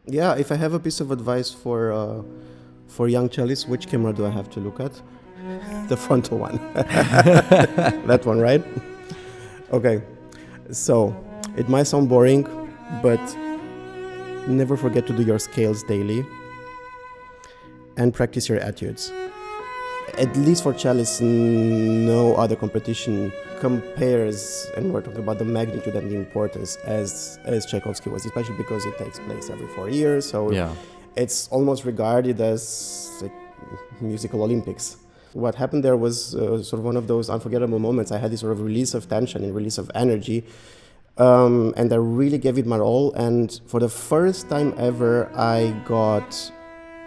Yeah, if I have a piece of advice for young cellists, which camera do I have to look at? The frontal one. That one, right? Okay. So, it might sound boring, but never forget to do your scales daily and practice your etudes. At least for cellists, no other competition compares, and we're talking about the magnitude and the importance as Tchaikovsky was, especially because it takes place every 4 years. So it's almost regarded as like musical Olympics. What happened there was sort of one of those unforgettable moments. I had this sort of release of tension and release of energy, and I really gave it my all. And for the first time ever, I got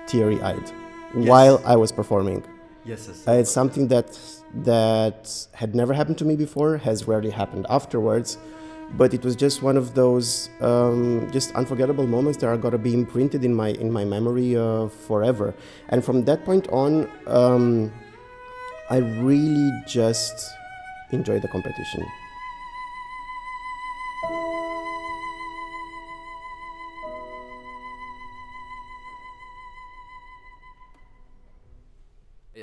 teary-eyed while I was performing. Yes. It's something that had never happened to me before, has rarely happened afterwards, but it was just one of those just unforgettable moments that are going to be imprinted in my memory forever. And from that point on, I really just enjoyed the competition.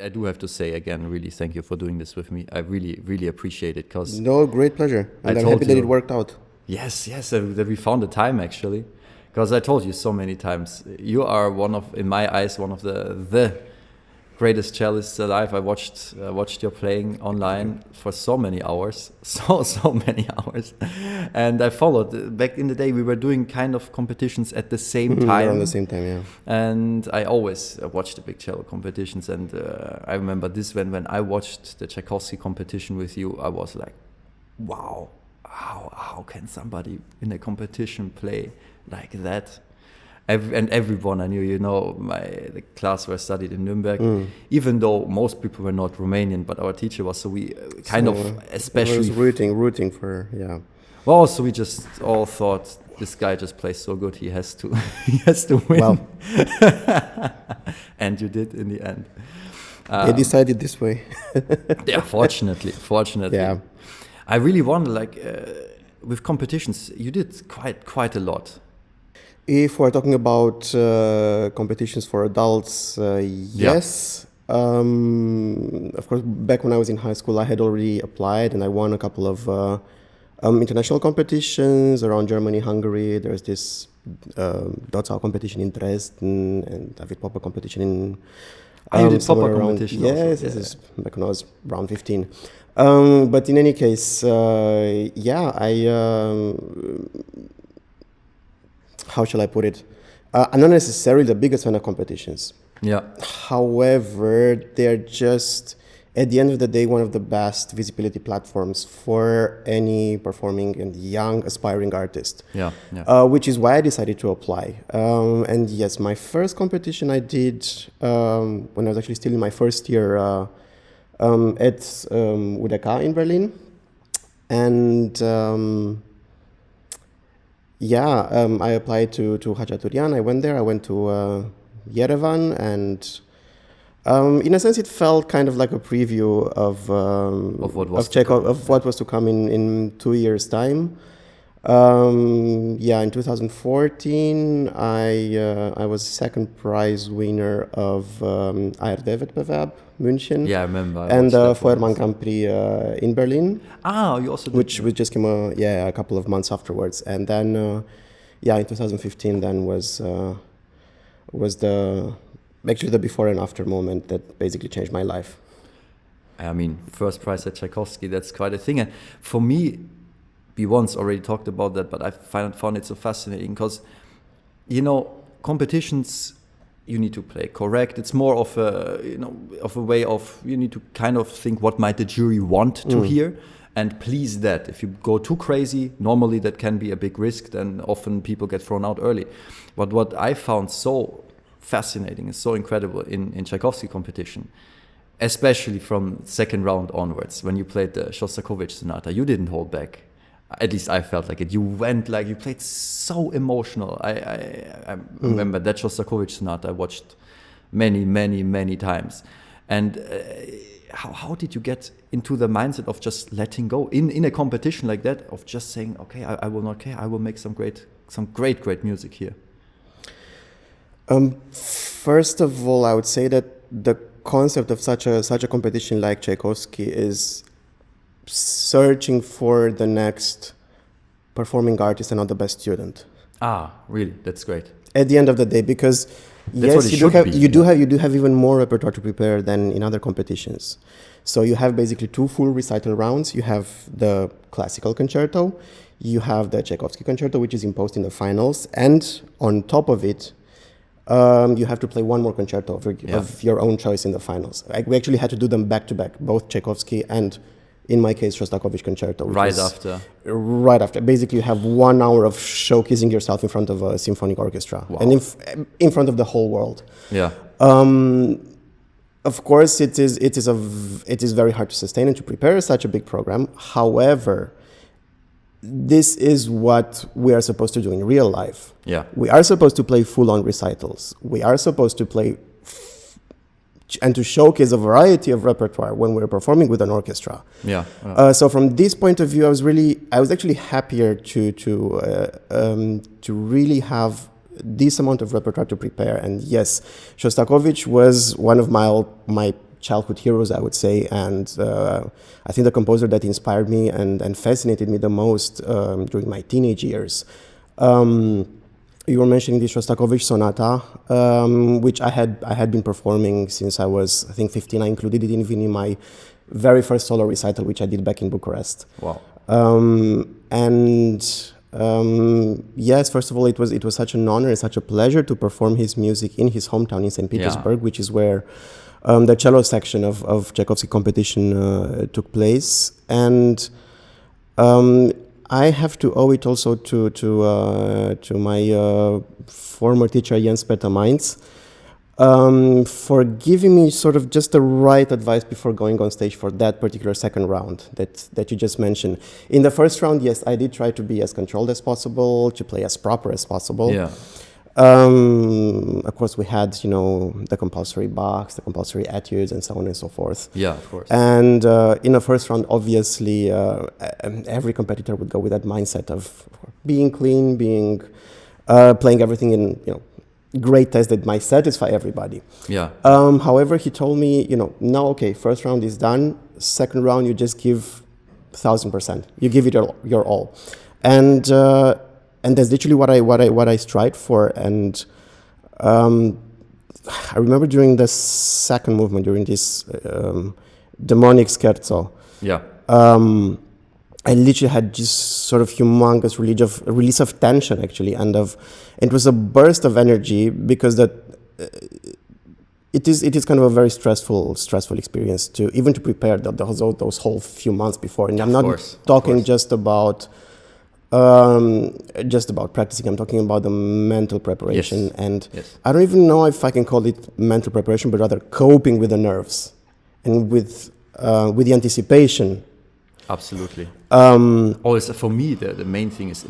I do have to say again, really thank you for doing this with me. I really, really appreciate it because No, great pleasure. And I'm happy that it worked out. Yes, that we found the time actually, because I told you so many times, you are in my eyes, one of the greatest cellists alive. I watched your playing online for so many hours, so many hours, and I followed. Back in the day, we were doing kind of competitions at the same time. Around the same time, yeah. And I always watched the big cello competitions, and I remember this when I watched the Tchaikovsky competition with you, I was like, wow, how can somebody in a competition play like that? Everyone I knew, the class where I studied in Nuremberg, even though most people were not Romanian, but our teacher was, so we especially was rooting for, yeah. Well, so we just all thought, this guy just plays so good, he has to win. Well. And you did in the end. They decided this way. Yeah, fortunately. Yeah. I really wonder, with competitions, you did quite a lot. If we're talking about competitions for adults, yes. Of course, back when I was in high school, I had already applied and I won a couple of international competitions around Germany, Hungary. There's this Dozau competition in Dresden and David Popper competition in... you did Popper competition also? Yes, this is back when I was around 15. But in any case, how shall I put it? I'm not necessarily the biggest fan of competitions. Yeah. However, they're just, at the end of the day, one of the best visibility platforms for any performing and young aspiring artist. Yeah. Which is why I decided to apply. And yes, my first competition I did when I was actually still in my first year at UDK in Berlin. And I applied to Khachaturian. I went there. I went to Yerevan, and in a sense, it felt kind of like a preview of what was to come in 2 years' time. In 2014, I was second prize winner of ARD-Wettbewerb München. Yeah, I remember. And the Feuermann Grand Prix in Berlin. Ah, you also did. Which just came a couple of months afterwards. And then, in 2015, then was the before and after moment that basically changed my life. I mean, first prize at Tchaikovsky, that's quite a thing. And for me, we once already talked about that, but I found it so fascinating because, competitions, you need to play correct. It's more of a way of, you need to kind of think what might the jury want to hear and please that. If you go too crazy, normally that can be a big risk, then often people get thrown out early. But what I found so fascinating and so incredible in Tchaikovsky competition, especially from second round onwards, when you played the Shostakovich Sonata, you didn't hold back. At least I felt like it. You went you played so emotional. I remember that Shostakovich Sonata I watched many times. And how did you get into the mindset of just letting go in a competition like that, of just saying, okay, I will not care. I will make some great music here. First of all, I would say that the concept of such a competition like Tchaikovsky is searching for the next performing artist and not the best student. Ah, really? That's great. At the end of the day, because That's yes, you do have even more repertoire to prepare than in other competitions. So you have basically 2 full recital rounds. You have the classical concerto, you have the Tchaikovsky concerto, which is imposed in the finals, and on top of it, you have to play 1 more concerto of your own choice in the finals. We actually had to do them back to back, both Tchaikovsky and, in my case, Shostakovich concerto. Right after. Right after. Basically, you have 1 hour of showcasing yourself in front of a symphonic orchestra. Wow. And in front of the whole world. Yeah. Of course, it is very hard to sustain and to prepare such a big program. However, this is what we are supposed to do in real life. Yeah. We are supposed to play full-on recitals. We are supposed to play and to showcase a variety of repertoire when we're performing with an orchestra. Yeah. So from this point of view, I was actually happier to really have this amount of repertoire to prepare. And yes, Shostakovich was one of my childhood heroes, I would say, and I think the composer that inspired me and fascinated me the most during my teenage years. You were mentioning the Shostakovich sonata, which I had been performing since I was, I think, 15. I included it even in my very first solo recital, which I did back in Bucharest. Wow. Yes, first of all, it was such an honor and such a pleasure to perform his music in his hometown in St. Petersburg, which is where the cello section of Tchaikovsky competition took place. And I have to owe it also to my former teacher Jens Peter Mainz for giving me sort of just the right advice before going on stage for that particular second round that you just mentioned. In the first round, yes, I did try to be as controlled as possible, to play as proper as possible. Yeah. Of course, we had, the compulsory Bachs, the compulsory etudes, and so on and so forth. Yeah, of course. And in the first round, obviously, every competitor would go with that mindset of being clean, playing everything in, great taste that might satisfy everybody. Yeah. However, he told me, now, okay, first round is done. Second round, you just give 1,000%. You give it your all. And that's literally what I strive for. And I remember during the second movement, during this demonic scherzo, I literally had just sort of humongous release of tension, actually, and it was a burst of energy because it is kind of a very stressful experience to prepare those whole few months before. And I'm not talking just about practicing. I'm talking about the mental preparation. Yes. And yes. I don't even know if I can call it mental preparation, but rather coping with the nerves and with the anticipation. Absolutely. Always for me, the main thing is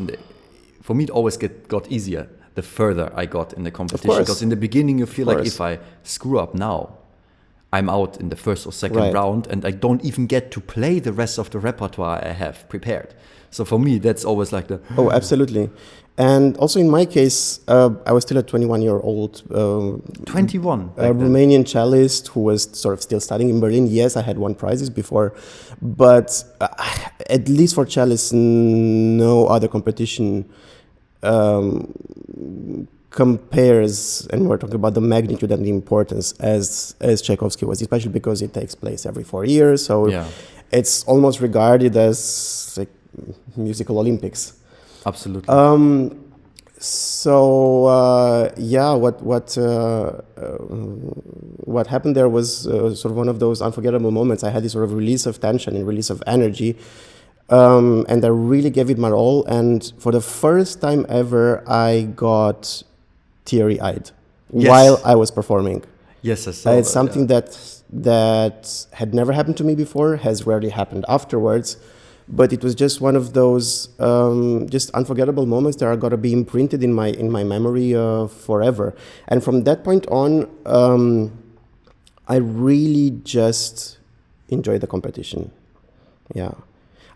for me it always got easier the further I got in the competition, because in the beginning you feel like if I screw up now, I'm out in the first or second round, and I don't even get to play the rest of the repertoire I have prepared. So for me, that's always like Oh, absolutely. And also in my case, I was still a 21-year-old 21 Romanian cellist who was sort of still studying in Berlin. Yes, I had won prizes before, but at least for cellists, no other competition compares, and we're talking about the magnitude and the importance as Tchaikovsky was, especially because it takes place every 4 years. So it's almost regarded as like musical Olympics. Absolutely. What happened there was sort of one of those unforgettable moments. I had this sort of release of tension and release of energy, and I really gave it my all. And for the first time ever, I got teary-eyed while I was performing. Yes, I saw it's something that had never happened to me before, has rarely happened afterwards. But it was just one of those just unforgettable moments that are going to be imprinted in my memory forever. And from that point on, I really just enjoyed the competition. Yeah,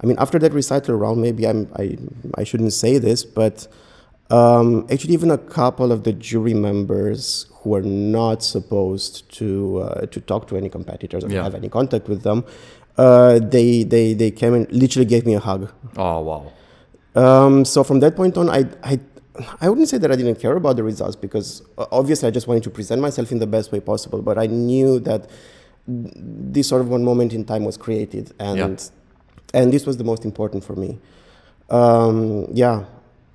I mean, after that recital round, maybe I shouldn't say this, but Actually, even a couple of the jury members who are not supposed to talk to any competitors or have any contact with them, they came and literally gave me a hug. Oh wow! So from that point on, I wouldn't say that I didn't care about the results, because obviously I just wanted to present myself in the best way possible. But I knew that this sort of one moment in time was created, and this was the most important for me.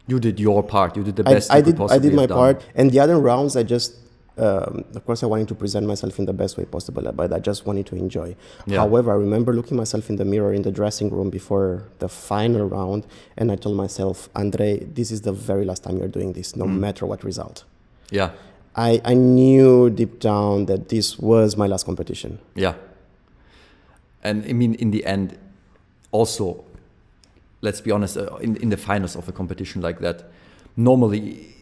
You did your part. You did the best you could possibly I did my have done. part, and the other rounds I just, of course, I wanted to present myself in the best way possible, but I just wanted to enjoy. Yeah. However, I remember looking myself in the mirror in the dressing room before the final round, and I told myself, Andrei, this is the very last time you're doing this, no matter what result. Yeah. I knew deep down that this was my last competition. Yeah. And I mean, in the end, also, let's be honest, in the finals of a competition like that, normally,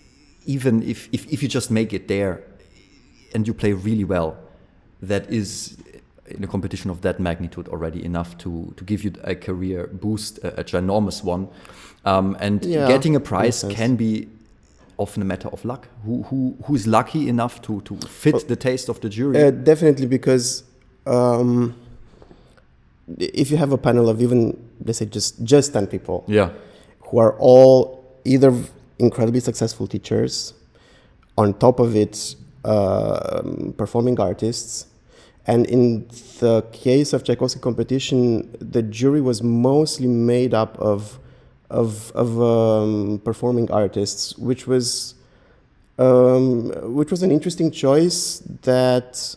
even if you just make it there and you play really well, that is, in a competition of that magnitude, already enough to give you a career boost, a ginormous one. Getting a prize can be often a matter of luck. Who is lucky enough to fit the taste of the jury? Definitely, because if you have a panel of even, let's say, just 10 people, who are all either incredibly successful teachers, on top of it, performing artists, and in the case of Tchaikovsky competition, the jury was mostly made up of performing artists, which was an interesting choice that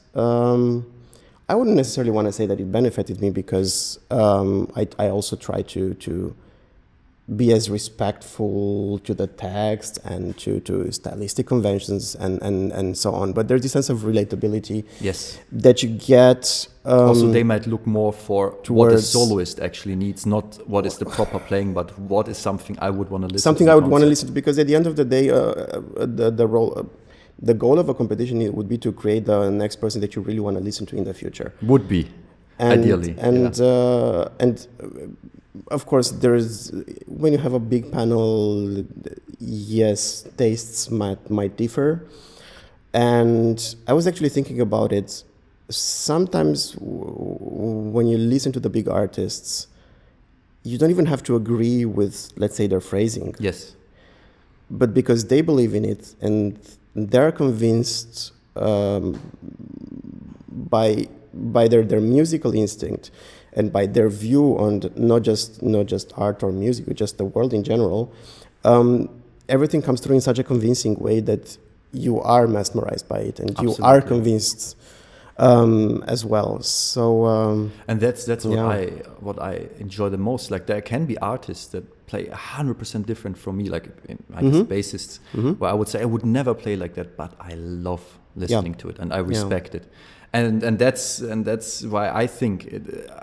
I wouldn't necessarily want to say that it benefited me, because I also try to be as respectful to the text and to stylistic conventions and so on. But there's this sense of relatability that you get. Also, they might look more for what a soloist actually needs, not what is the proper playing, but what is something I would want to listen to. Something I would want to listen to, because at the end of the day, the goal of a competition would be to create the next person that you really want to listen to in the future. Would be, ideally. And of course, when you have a big panel, yes, tastes might differ. And I was actually thinking about it. Sometimes when you listen to the big artists, you don't even have to agree with, let's say, their phrasing. Yes. But because they believe in it and they're convinced by their musical instinct and by their view on not just art or music, but just the world in general, everything comes through in such a convincing way that you are mesmerized by it, and Absolutely. You are convinced as well. So and that's what I enjoy the most. Like, there can be artists that play 100% different from me, like bassists, where I would say I would never play like that, but I love listening to it and I respect it. And that's why I think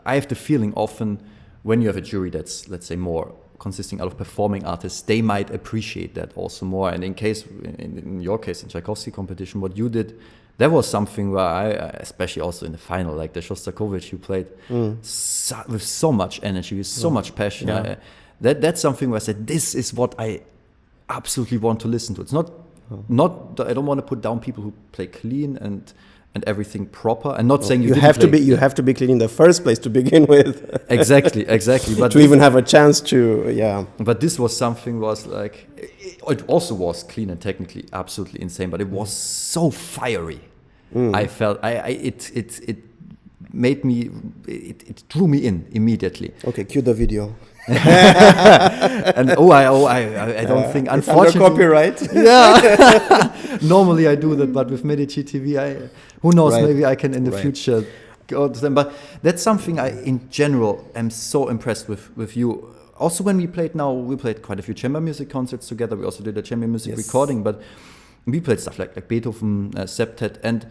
I have the feeling often when you have a jury that's, let's say, more consisting out of performing artists, they might appreciate that also more. And in your case, in Tchaikovsky competition, what you did, that was something where I, especially also in the final, like the Shostakovich you played with so much energy, with so much passion. That's something where I said, this is what I absolutely want to listen to. It's not I don't want to put down people who play clean and everything proper, and not saying you have to be clean in the first place to begin with. exactly. But to even have a chance to, But this was something was like, it also was clean and technically absolutely insane, but it was so fiery. I felt it made me, it drew me in immediately. Okay, cue the video. And I don't think, unfortunately, under copyright. Yeah. Normally I do that, but with Medici TV, who knows? Maybe I can in the future go to them. But that's something I, in general, am so impressed with you. Also, when we played quite a few chamber music concerts together. We also did a chamber music recording, but we played stuff like Beethoven septet, and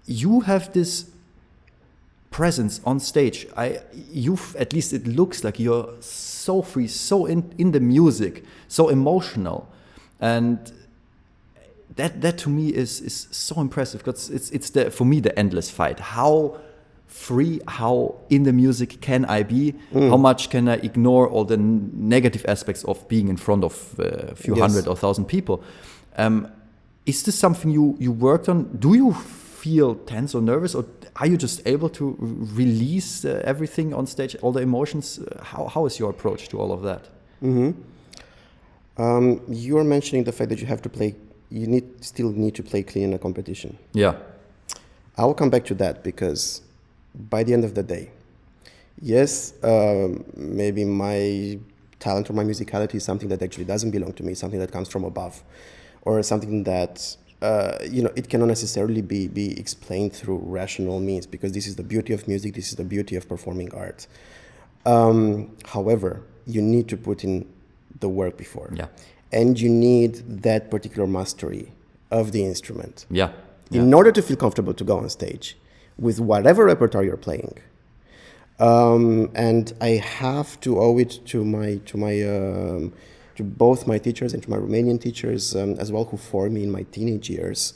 you have this presence on stage. At least it looks like you're so free, so in the music, so emotional, and that to me is so impressive, because it's for me the endless fight. How free. How in the music can I be? How much can I ignore all the negative aspects of being in front of a few hundred or thousand people? Is this something you worked on? Do you feel tense or nervous, or are you just able to release everything on stage, all the emotions? How is your approach to all of that? You are mentioning the fact that you have to play. You still need to play clean in a competition. Yeah, I'll come back to that, because by the end of the day, yes, maybe my talent or my musicality is something that actually doesn't belong to me, something that comes from above, or something that it cannot necessarily be explained through rational means, because this is the beauty of music, this is the beauty of performing art. However, you need to put in the work before. Yeah. And you need that particular mastery of the instrument. Yeah. In order to feel comfortable to go on stage with whatever repertoire you're playing. And I have to owe it to both my teachers and to my Romanian teachers as well, who formed me in my teenage years.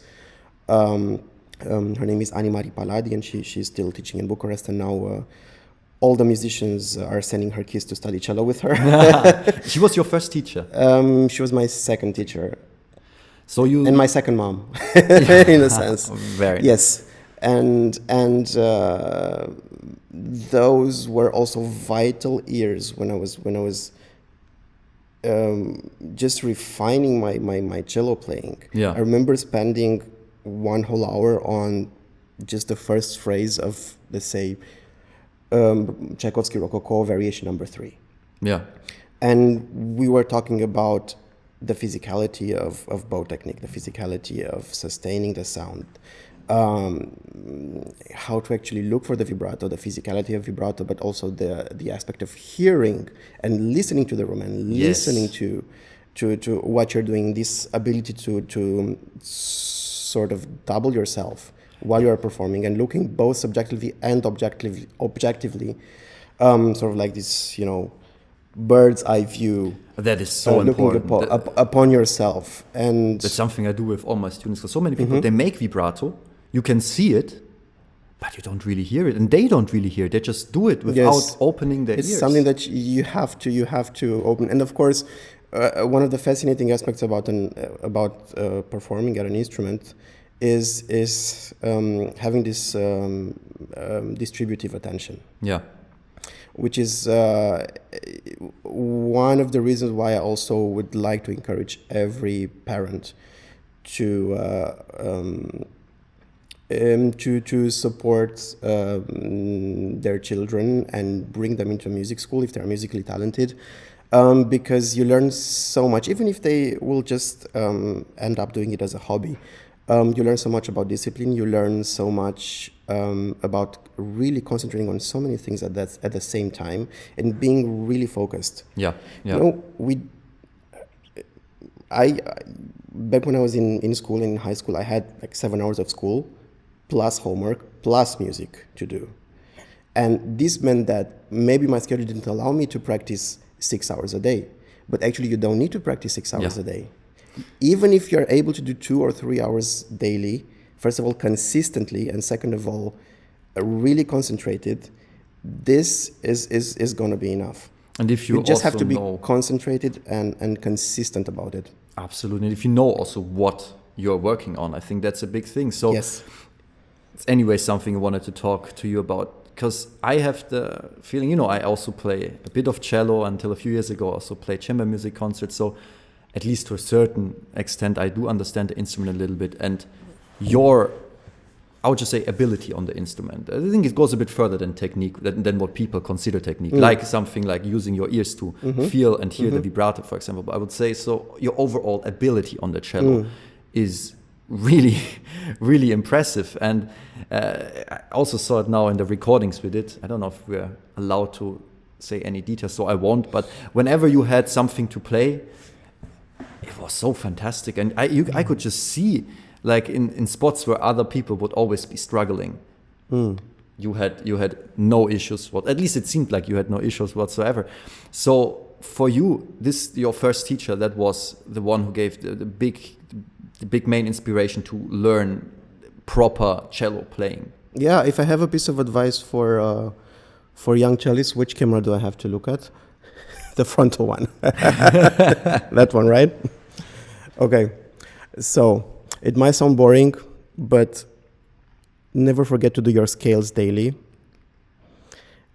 Her name is Ani Mari Paladi, and she's still teaching in Bucharest, and now all the musicians are sending her kids to study cello with her. She was your first teacher? She was my second teacher. So you... And my second mom, in a sense. Very yes. And those were also vital years when I was just refining my cello playing. Yeah. I remember spending one whole hour on just the first phrase of, let's say, Tchaikovsky Rococo Variation Number 3. Yeah. And we were talking about the physicality of bow technique, the physicality of sustaining the sound, how to actually look for the vibrato, the physicality of vibrato, but also the aspect of hearing and listening to the room and listening to what you're doing, this ability to sort of double yourself while you're performing and looking both subjectively and objectively, sort of like this, bird's eye view. That is so looking important. Upon yourself. And that's something I do with all my students. Because so many people, they make vibrato, you can see it, but you don't really hear it, and they don't really hear it. They just do it without opening their ears. It's something that you have to open. And of course, one of the fascinating aspects about performing at an instrument is having this distributive attention. Yeah. Which is one of the reasons why I also would like to encourage every parent to support their children and bring them into music school if they're musically talented, because you learn so much, even if they will just end up doing it as a hobby. You learn so much about discipline. You learn so much about really concentrating on so many things at the same time and being really focused. Yeah. Back when I was in school, in high school, I had like 7 hours of school, plus homework, plus music to do. And this meant that maybe my schedule didn't allow me to practice 6 hours a day. But actually, you don't need to practice 6 hours a day. Even if you're able to do 2 or 3 hours daily, first of all, consistently, and second of all, really concentrated, this is going to be enough. And if you just also have to be know, concentrated and consistent about it. Absolutely. And if you know also what you're working on, I think that's a big thing. So yes. It's anyway something I wanted to talk to you about, because I have the feeling, I also play a bit of cello. Until a few years ago, I also played chamber music concerts. So at least to a certain extent, I do understand the instrument a little bit, and your, I would just say, ability on the instrument. I think it goes a bit further than technique, than what people consider technique, like something like using your ears to feel and hear the vibrato, for example. But I would say, so your overall ability on the cello is really, really impressive. And I also saw it now in the recordings we did. I don't know if we're allowed to say any details, so I won't. But whenever you had something to play, it was so fantastic, and I could just see, like in spots where other people would always be struggling, you had no issues. At least it seemed like you had no issues whatsoever. So for you, your first teacher, that was the one who gave the big main inspiration to learn proper cello playing. Yeah, if I have a piece of advice for young cellists, which camera do I have to look at? The frontal one. That one, right? Okay. So it might sound boring, but never forget to do your scales daily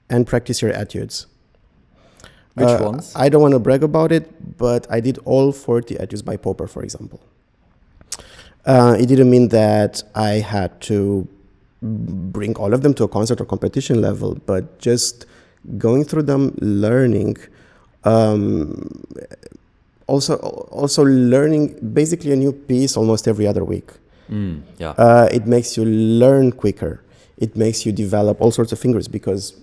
and practice your etudes. Which ones? I don't want to brag about it, but I did all 40 etudes by Popper, for example. It didn't mean that I had to bring all of them to a concert or competition level, but just going through them, learning, also learning basically a new piece almost every other week. It makes you learn quicker. It makes you develop all sorts of fingers because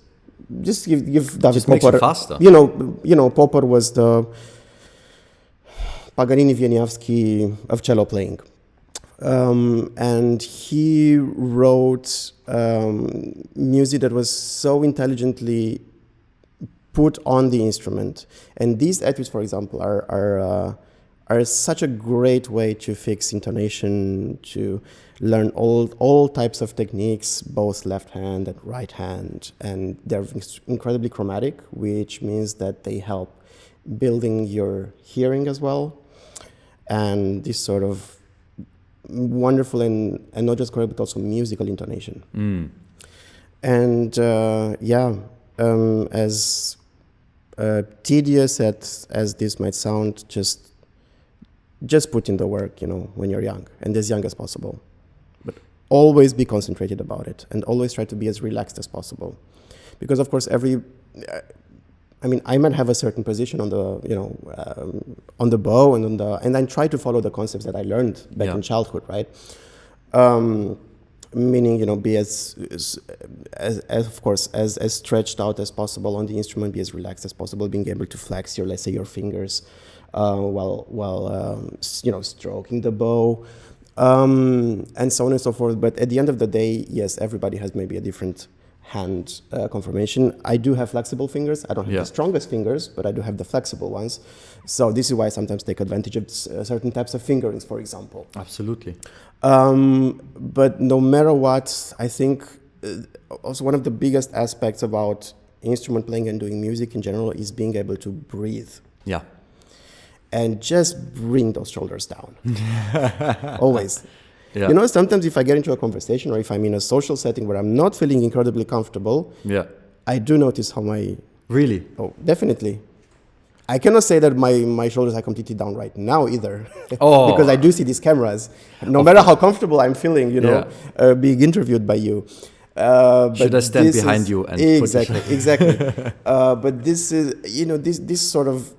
just give David just Popper. Makes you faster. You know, Popper was the Paganini Wieniawski of cello playing. And he wrote music that was so intelligently put on the instrument. And these etudes, for example, are such a great way to fix intonation, to learn all types of techniques, both left hand and right hand. And they're incredibly chromatic, which means that they help building your hearing as well. And this sort of wonderful and not just correct, but also musical intonation. And as tedious as this might sound, just put in the work, when you're young and as young as possible. But always be concentrated about it and always try to be as relaxed as possible. Because of course I might have a certain position on the, on the bow and I try to follow the concepts that I learned back in childhood, right? Meaning, be as of course, as stretched out as possible on the instrument, be as relaxed as possible, being able to flex your fingers while stroking the bow, and so on and so forth. But at the end of the day, yes, everybody has maybe a different hand conformation. I do have flexible fingers. I don't have the strongest fingers, but I do have the flexible ones. So this is why I sometimes take advantage of certain types of fingerings, for example. Absolutely. But no matter what, I think also one of the biggest aspects about instrument playing and doing music in general is being able to breathe. Yeah. And just bring those shoulders down. Always. Yeah. Sometimes if I get into a conversation or if I'm in a social setting where I'm not feeling incredibly comfortable, I do notice how my... Really? Oh, definitely. I cannot say that my shoulders are completely down right now either. Because I do see these cameras. No matter how comfortable I'm feeling, being interviewed by you. Should I stand behind you and exactly. But this is, this sort of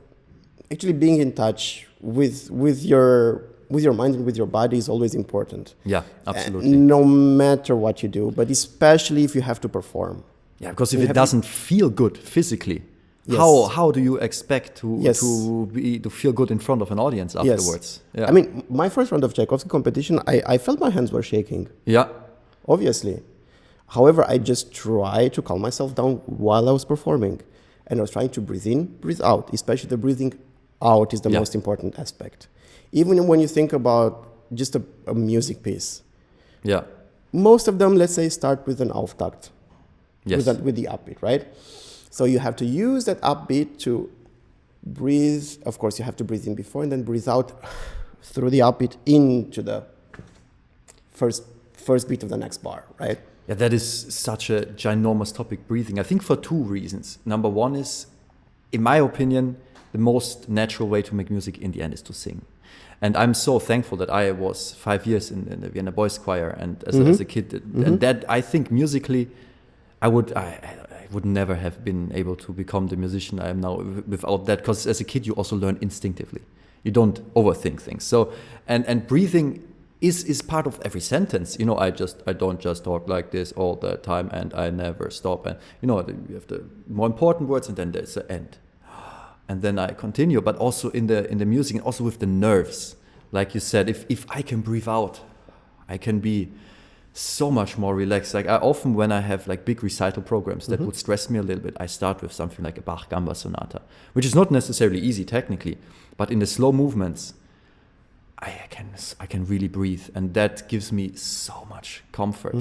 actually being in touch with your mind and with your body is always important. Yeah, absolutely. No matter what you do, but especially if you have to perform. Yeah, because if it doesn't feel good physically, how do you expect to feel good in front of an audience afterwards? Yeah. I mean, my first round of Tchaikovsky competition, I felt my hands were shaking. Yeah. Obviously. However, I just tried to calm myself down while I was performing. And I was trying to breathe in, breathe out. Especially the breathing out is the most important aspect. Even when you think about just a music piece. Yeah. Most of them, let's say, start with an Auftakt. Yes. With the upbeat, right? So you have to use that upbeat to breathe. Of course, you have to breathe in before and then breathe out through the upbeat into the first beat of the next bar, right? Yeah, that is such a ginormous topic, breathing. I think for two reasons. Number one is, in my opinion, the most natural way to make music in the end is to sing. And I'm so thankful that I was 5 years in the Vienna Boys Choir and as a kid. And that, I think musically, I would never have been able to become the musician I am now without that. Because as a kid, you also learn instinctively. You don't overthink things. So, and breathing is part of every sentence. I don't just talk like this all the time and I never stop. And, you have the more important words and then there's the end. And then I continue, but also in the music and also with the nerves. Like you said, if I can breathe out, I can be so much more relaxed. Like I often, when I have like big recital programs that would stress me a little bit, I start with something like a Bach Gamba Sonata, which is not necessarily easy technically, but in the slow movements, I can really breathe, and that gives me so much comfort.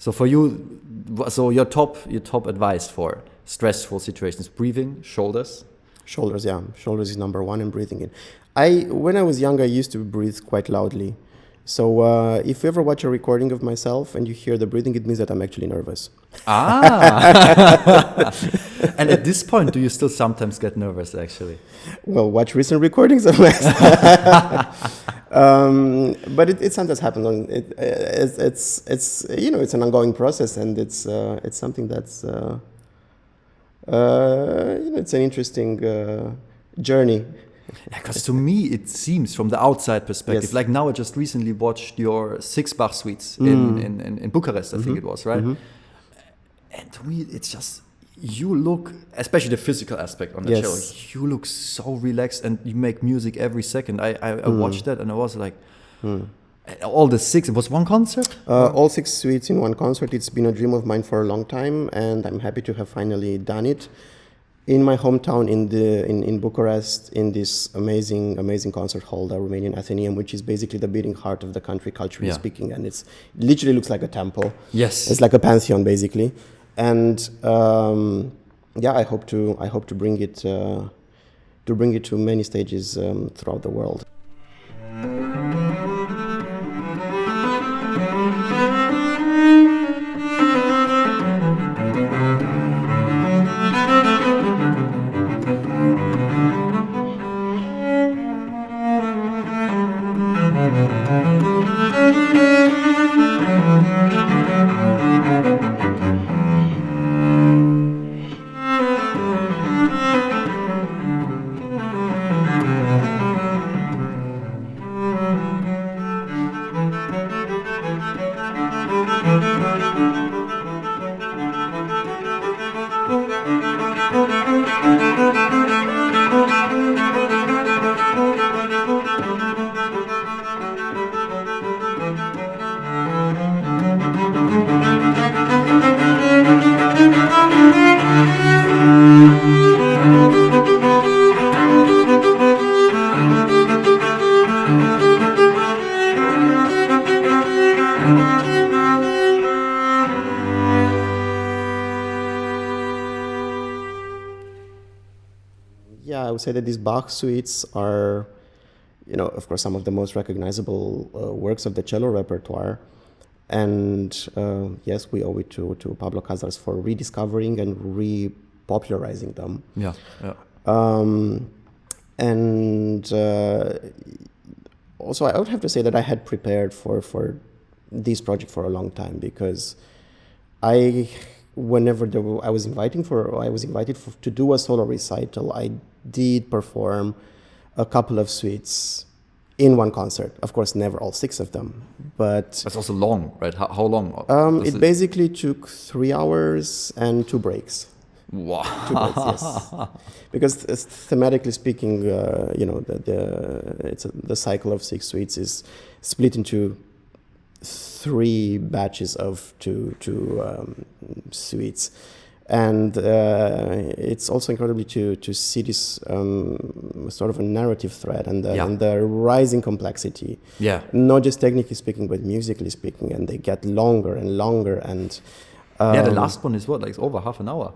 So for you, so your top advice for stressful situations: breathing, shoulders. Shoulders, yeah. Shoulders is number one, and breathing in. When I was young, I used to breathe quite loudly. So if you ever watch a recording of myself and you hear the breathing, it means that I'm actually nervous. Ah. And at this point, do you still sometimes get nervous, actually? Well, watch recent recordings of myself. But it sometimes happens. It's it's an ongoing process, and it's something that's it's an interesting journey. Because to me, it seems from the outside perspective, Yes. like now I just recently watched your 6 Bach suites in Bucharest, I think it was, right? And to me, it's just, you look, especially the physical aspect on the cello, you look so relaxed and you make music every second. I watched that and I was like, all the 6, it was one concert? All 6 suites in one concert. It's been a dream of mine for a long time, and I'm happy to have finally done it in my hometown in Bucharest, in this amazing concert hall, the Romanian Athenaeum, which is basically the beating heart of the country, culturally speaking, and it literally looks like a temple. Yes, it's like a pantheon basically, and I hope to bring it to many stages throughout the world. Yeah, I would say that these Bach suites are, of course, some of the most recognizable works of the cello repertoire. And yes, we owe it to Pablo Casals for rediscovering and repopularizing them. Yeah. And also, I would have to say that I had prepared for this project for a long time, because whenever I was invited to do a solo recital, I did perform a couple of suites in one concert. Of course, never all 6 of them, but that's also long, right? How long? It basically took 3 hours and 2 breaks. Wow. 2 breaks, yes. Because thematically speaking, the cycle of 6 suites is split into 3 batches of two suites, and it's also incredibly to see this sort of a narrative thread and the rising complexity. Yeah. Not just technically speaking, but musically speaking, and they get longer and longer. And the last one is what, like over half an hour?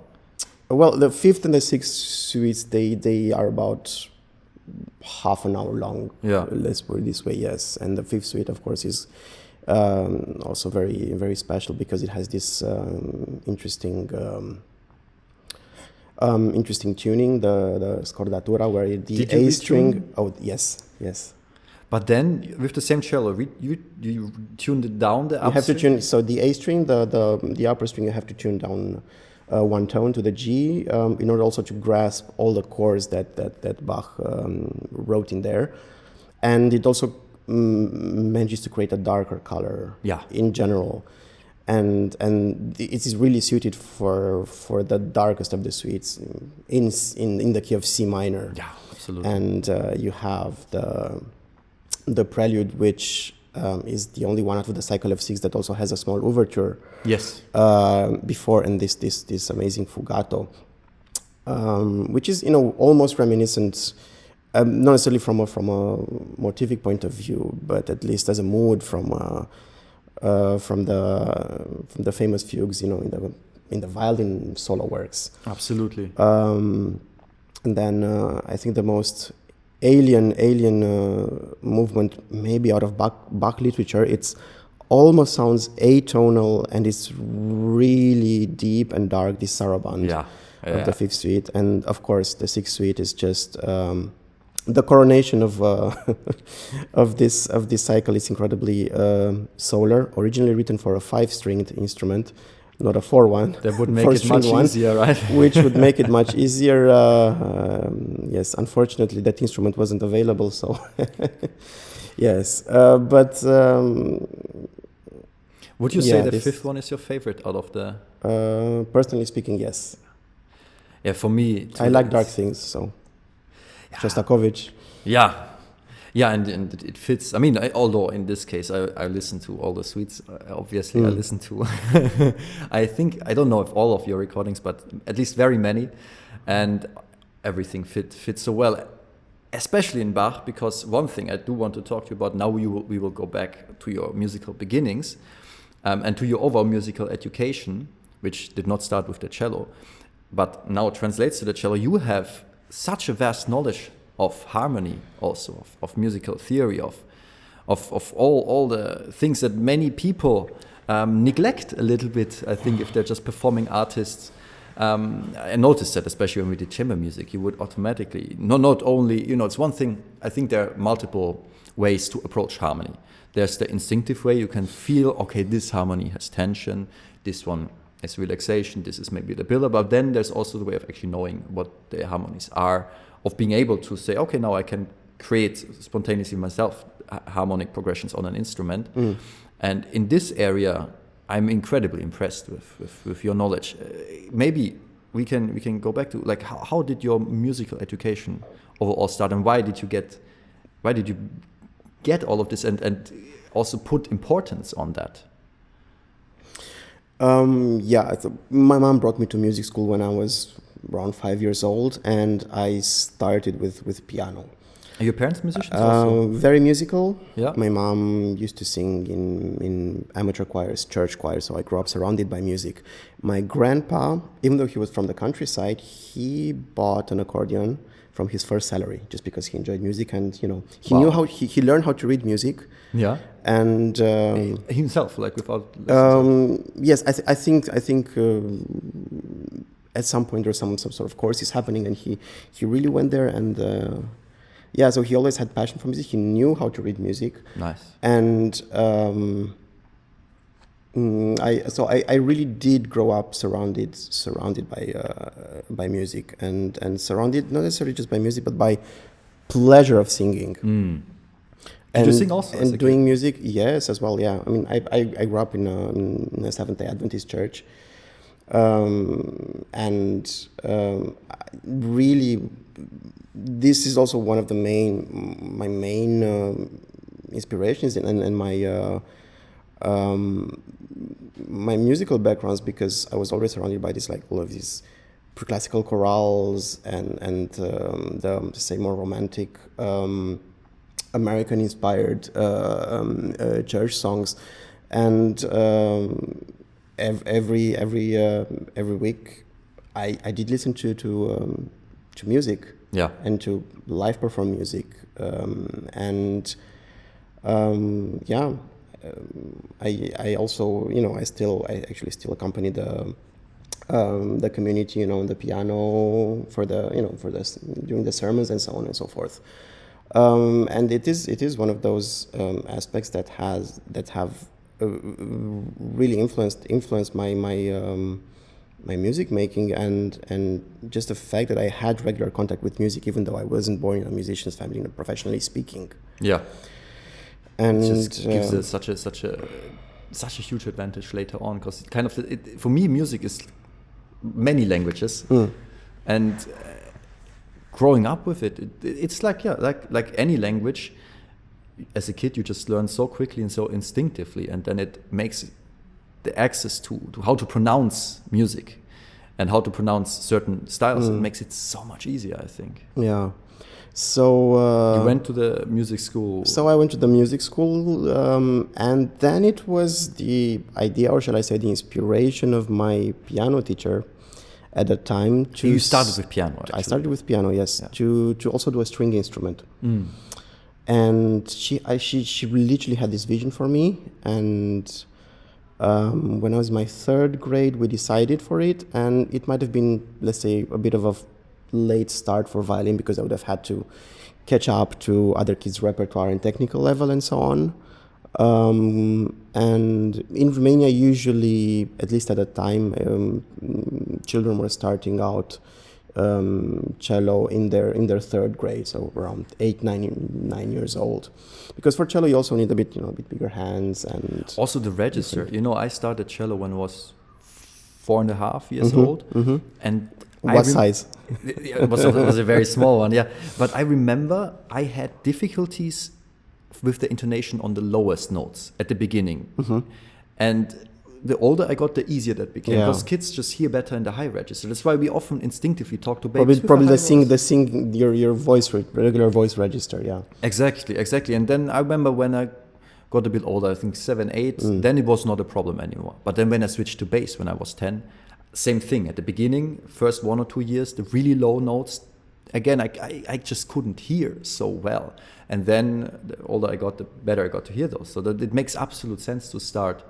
Well, the 5th and the 6th suites, they are about half an hour long. Yeah. Let's put it this way, yes. And the 5th suite, of course, is also very, very special, because it has this interesting tuning, the scordatura, where the A string. Oh, yes. But then with the same cello, you tuned it down. The you have to tune. So the A string, the upper string, you have to tune down one tone to the G in order also to grasp all the chords that Bach wrote in there, and it also manages to create a darker color in general, and it is really suited for the darkest of the suites in the key of C minor. Yeah, absolutely. And you have the prelude, which is the only one out of the cycle of 6 that also has a small overture. Yes. Before, and this amazing fugato, which is almost reminiscent. Not necessarily from a motivic point of view, but at least as a mood from from the famous fugues, in the violin solo works. Absolutely. And then I think the most alien movement maybe out of Bach literature. It's almost sounds atonal and it's really deep and dark. This saraband of the Fifth Suite, and of course the Sixth Suite is just the coronation of this cycle. Is incredibly solar. Originally written for a 5-stringed instrument, not a 4-one. That would make it much easier, right? Which would make it much easier. Yes, unfortunately, that instrument wasn't available. So, yes, but. Would you say the fifth one is your favorite out of the? Personally speaking, yes. Yeah, for me, I like dark things. So, Shostakovich. Yeah, and it fits. I mean, although in this case, I listen to all the suites. Obviously, I listen to. I think I don't know if all of your recordings, but at least very many, and everything fits so well, especially in Bach. Because one thing I do want to talk to you about now, we will go back to your musical beginnings, and to your overall musical education, which did not start with the cello, but now translates to the cello. You have such a vast knowledge of harmony, also of musical theory, of all the things that many people neglect a little bit. I think if they're just performing artists, I noticed that especially when we did chamber music, you would automatically not only it's one thing. I think there are multiple ways to approach harmony. There's the instinctive way. You can feel, okay, this harmony has tension, this one is relaxation, this is maybe the build-up. But then there's also the way of actually knowing what the harmonies are, of being able to say, okay, now I can create spontaneously myself harmonic progressions on an instrument. And in this area, I'm incredibly impressed with your knowledge. Maybe we can go back to like how did your musical education overall start, and why did you get all of this and also put importance on that? My mom brought me to music school when I was around 5 years old, and I started with piano. Are your parents musicians also? Very musical. Yeah. My mom used to sing in amateur choirs, church choirs, so I grew up surrounded by music. My grandpa, even though he was from the countryside, he bought an accordion from his first salary just because he enjoyed music, and he knew how he learned how to read music. Yeah. And himself, like without lessons. Yes, I think at some point there was some sort of courses happening, and he really went there, and so he always had passion for music. He knew how to read music. Nice. And I really did grow up surrounded by music, and surrounded not necessarily just by music, but by pleasure of singing. Did you sing also? And doing music, yes, as well. Yeah, I mean, I grew up in a Seventh-day Adventist church, really, this is also one of my main inspirations and my musical backgrounds, because I was always surrounded by this, like, all of these pre-classical chorales and the say more romantic American-inspired church songs, and every week I did listen to music, and to live perform music, I also I actually still accompany the community in the piano for during the sermons and so on and so forth. And it is one of those aspects that have really influenced my music making, and just the fact that I had regular contact with music, even though I wasn't born in a musician's family, professionally speaking. Yeah, and it just gives it such a huge advantage later on, because for me, music is many languages, and growing up with it's like any language. As a kid, you just learn so quickly and so instinctively, and then it makes the access to how to pronounce music and how to pronounce certain styles. It makes it so much easier, I think. Yeah. So you went to the music school. So I went to the music school, and then it was the idea, or shall I say, the inspiration of my piano teacher at the time. You started with piano, actually. I started with piano, yes, Yeah. to also do a string instrument. And she literally had this vision for me, and when I was in my third grade, we decided for it, and it might have been, let's say, a bit of a late start for violin, because I would have had to catch up to other kids' repertoire and technical level and so on. And in Romania, usually, at least at the time, children were starting out cello in their third grade, so around 9 years old. Because for cello, you also need a bit bigger hands, and also the register. I started cello when I was 4.5 years old, and what size? It was a very small one, yeah. But I remember I had difficulties with the intonation on the lowest notes at the beginning, and the older I got, the easier that became, because kids just hear better in the high register. That's why we often instinctively talk to babies. Probably your voice regular voice register, yeah. Exactly. And then I remember when I got a bit older, I think 7, 8, then it was not a problem anymore. But then when I switched to bass when I was 10, same thing. At the beginning, first 1 or 2 years, the really low notes, again, I just couldn't hear so well. And then the older I got, the better I got to hear those. So that it makes absolute sense to start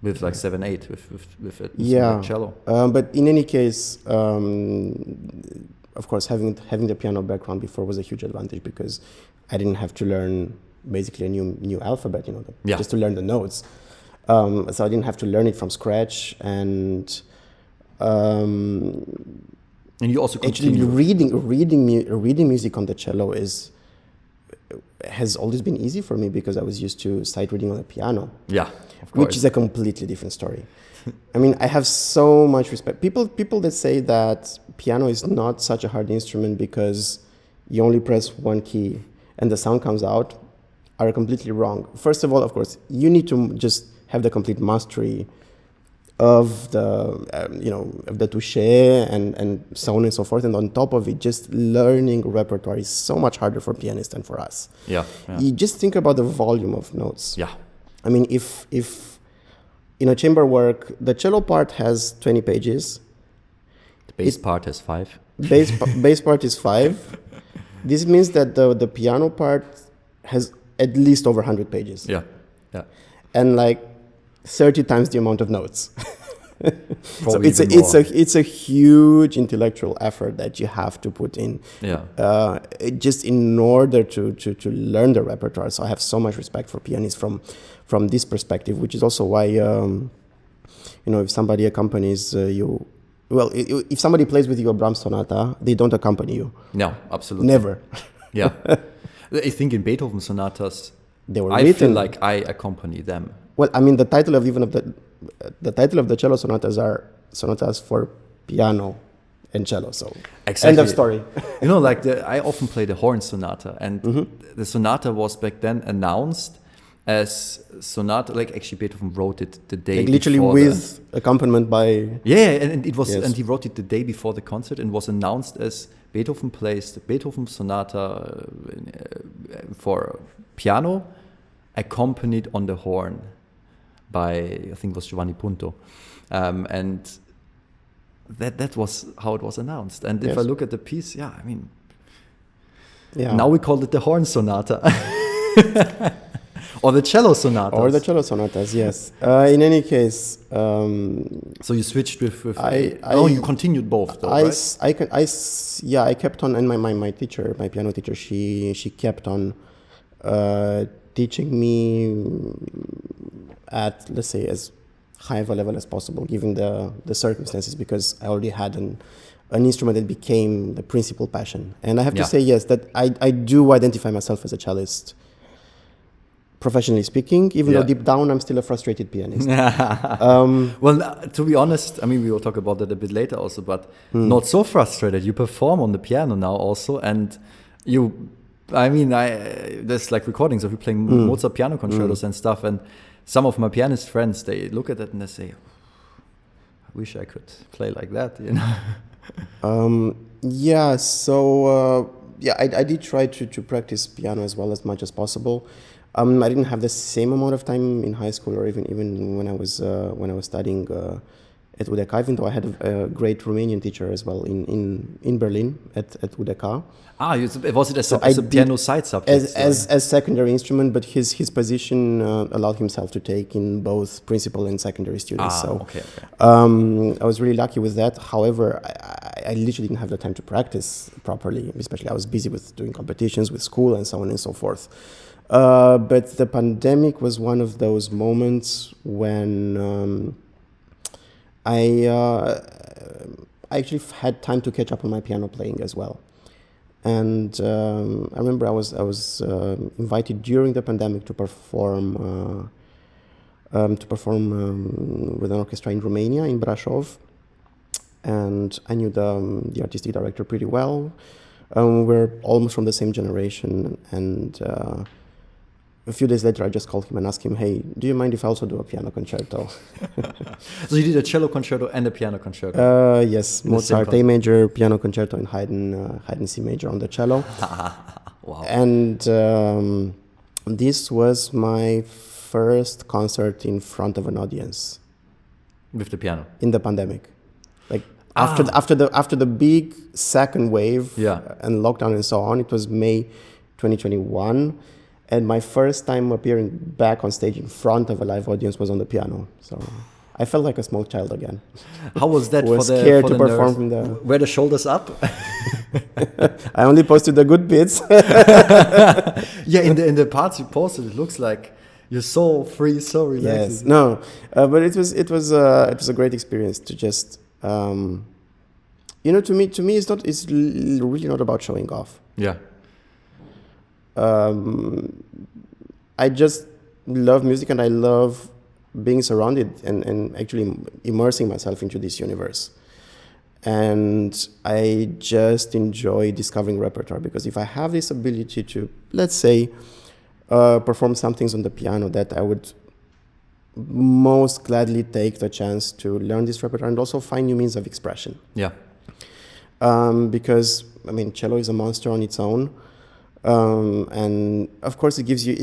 with like 7, 8 with a like cello. But in any case, of course, having the piano background before was a huge advantage, because I didn't have to learn basically a new alphabet, just to learn the notes. So I didn't have to learn it from scratch, and you also actually reading music on the cello has always been easy for me, because I was used to sight reading on the piano. Yeah, of course. Which is a completely different story. I mean, I have so much respect. People that say that piano is not such a hard instrument because you only press one key and the sound comes out are completely wrong. First of all, of course, you need to just have the complete mastery of the of the touché and so on and so forth, and on top of it, just learning repertoire is so much harder for pianists than for us. Yeah. You just think about the volume of notes. Yeah. I mean, if in a chamber work, the cello part has 20 pages. The bass part has 5. Bass part is 5. This means that the piano part has at least over 100 pages. Yeah. And like 30 times the amount of notes. So it's a huge intellectual effort that you have to put in. Yeah. Just in order to learn the repertoire. So I have so much respect for pianists from this perspective, which is also why if somebody accompanies you, well, if somebody plays with you a Brahms sonata, they don't accompany you. No, absolutely Never. Yeah. I think in Beethoven sonatas, they were I written. feel like I accompany them. Well, I mean, the title of the cello sonatas are sonatas for piano and cello. So exactly. End of story. I often play the horn sonata, and the sonata was back then announced as sonata. Like actually, Beethoven wrote it the day literally before with accompaniment by. Yeah, and it was, yes. and he wrote it the day before the concert, and was announced as Beethoven plays the Beethoven sonata for piano, accompanied on the horn by, I think it was Giovanni Punto, and that was how it was announced. And if I look at the piece, now we call it the horn sonata. Or the cello sonatas. Or the cello sonatas, yes. In any case... so you switched with you continued both, though, right? I kept on, and my teacher, my piano teacher, she kept on teaching me at, let's say, as high of a level as possible, given the circumstances, because I already had an instrument that became the principal passion. And I have to say, yes, that I do identify myself as a cellist, professionally speaking, even though deep down I'm still a frustrated pianist. Well, to be honest, I mean, we will talk about that a bit later also, but not so frustrated. You perform on the piano now also, and there's like recordings of you playing Mozart piano concertos and stuff, and some of my pianist friends, they look at that and they say, I wish I could play like that, So yeah, I did try to practice piano as well as much as possible. I didn't have the same amount of time in high school or even when I was studying at UDK, even though I had a great Romanian teacher as well in Berlin at UDK. Was it as a piano side subject? As secondary instrument, but his position allowed himself to take in both principal and secondary students. Okay. I was really lucky with that. However, I literally didn't have the time to practice properly, especially I was busy with doing competitions with school and so on and so forth. But the pandemic was one of those moments when I actually had time to catch up on my piano playing as well. And I remember I was invited during the pandemic to perform with an orchestra in Romania, in Brașov, and I knew the artistic director pretty well. We're almost from the same generation, and a few days later I just called him and asked him, "Hey, do you mind if I also do a piano concerto?" So you did a cello concerto and a piano concerto? Yes, Mozart A major piano concerto and Haydn C major on the cello. Wow. And this was my first concert in front of an audience. With the piano? In the pandemic. Like after the big second wave and lockdown and so on, it was May 2021. And my first time appearing back on stage in front of a live audience was on the piano. So I felt like a small child again. How was that? Was scared to perform from the... Were the shoulders up? I only posted the good bits. Yeah, in the parts you posted, it looks like you're so free, so relaxed. Yes, no, but it was a great experience to just to me it's really not about showing off. Yeah. I just love music and I love being surrounded and actually immersing myself into this universe. And I just enjoy discovering repertoire, because if I have this ability to, let's say, perform some things on the piano, that I would most gladly take the chance to learn this repertoire and also find new means of expression. Yeah. Because, I mean, cello is a monster on its own. And of course it gives you,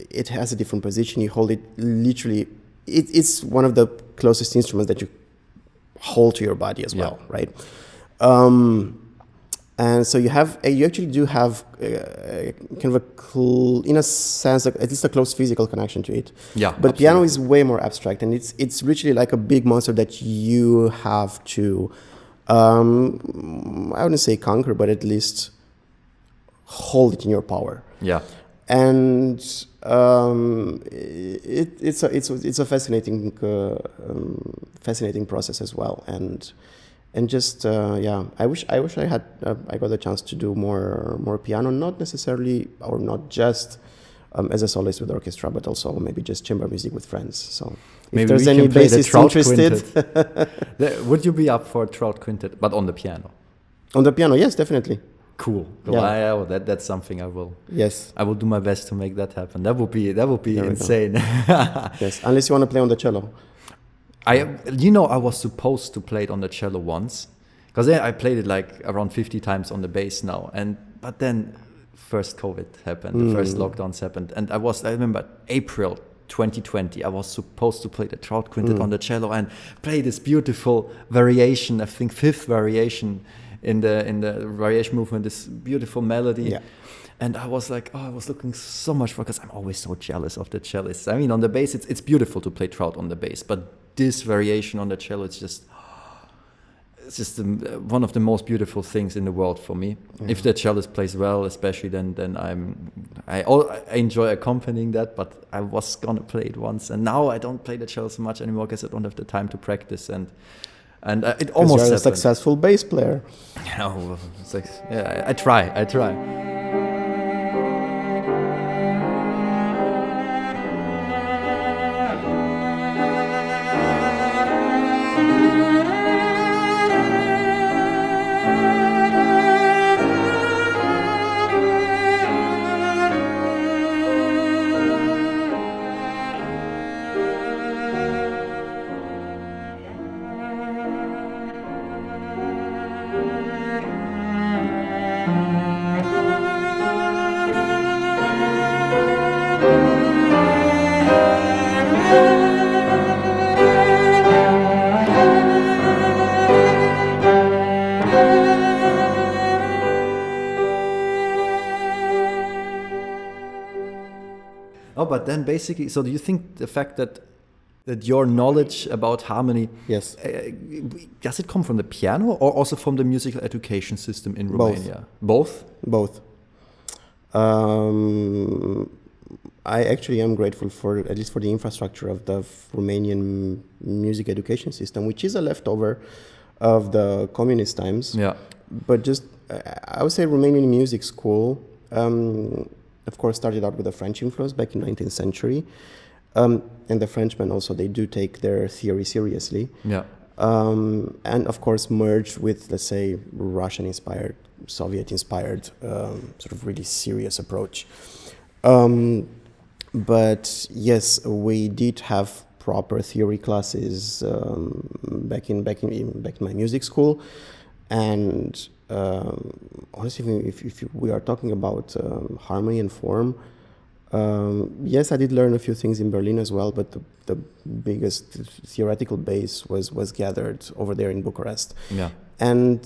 it has a different position. You hold it literally, it's one of the closest instruments that you hold to your body as well, right? And so you actually do have kind of in a sense, at least a close physical connection to it. Yeah. But absolutely. Piano is way more abstract, and it's literally like a big monster that you have to, I wouldn't say conquer, but at least hold it in your power. Yeah. And it's a fascinating process as well. And just I wish I had I got the chance to do more piano, not necessarily or not just as a soloist with orchestra, but also maybe just chamber music with friends. So if maybe there's we any can play the bassist Trout interested, would you be up for a Trout Quintet, but on the piano? On the piano, yes, definitely. Cool. Yeah. Well, that's something I will. Yes. I will do my best to make that happen. That would be insane. Yes, unless you want to play on the cello. I was supposed to play it on the cello once, because I played it like around 50 times on the bass now, but then first COVID happened, the first lockdowns happened, and I remember April 2020, I was supposed to play the Trout Quintet on the cello and play this beautiful variation, I think fifth variation in the variation movement, this beautiful melody. Yeah. And I was like, I was looking so much for, because I'm always so jealous of the cellists. I mean, on the bass, it's beautiful to play Trout on the bass, but this variation on the cello, it's just one of the most beautiful things in the world for me. Yeah. If the cellist plays well, especially, then I enjoy accompanying that. But I was gonna play it once, and now I don't play the cello so much anymore because I don't have the time to practice. And it almost you're a happened. Successful bass player. I try. but then basically, so do you think the fact that your knowledge about harmony, Yes. Does it come from the piano or also from the musical education system in Romania? Both? Both. I actually am grateful for, at least for the infrastructure of the Romanian music education system, which is a leftover of the communist times. Yeah. But just, I would say Romanian music school, of course, started out with a French influence back in 19th century. And the Frenchmen also, they do take their theory seriously. Yeah. And of course merged with, let's say, Russian-inspired, Soviet-inspired, sort of really serious approach. But yes, we did have proper theory classes back in my music school, and honestly, if we are talking about harmony and form, yes, I did learn a few things in Berlin as well, but the biggest theoretical base was gathered over there in Bucharest. Yeah. And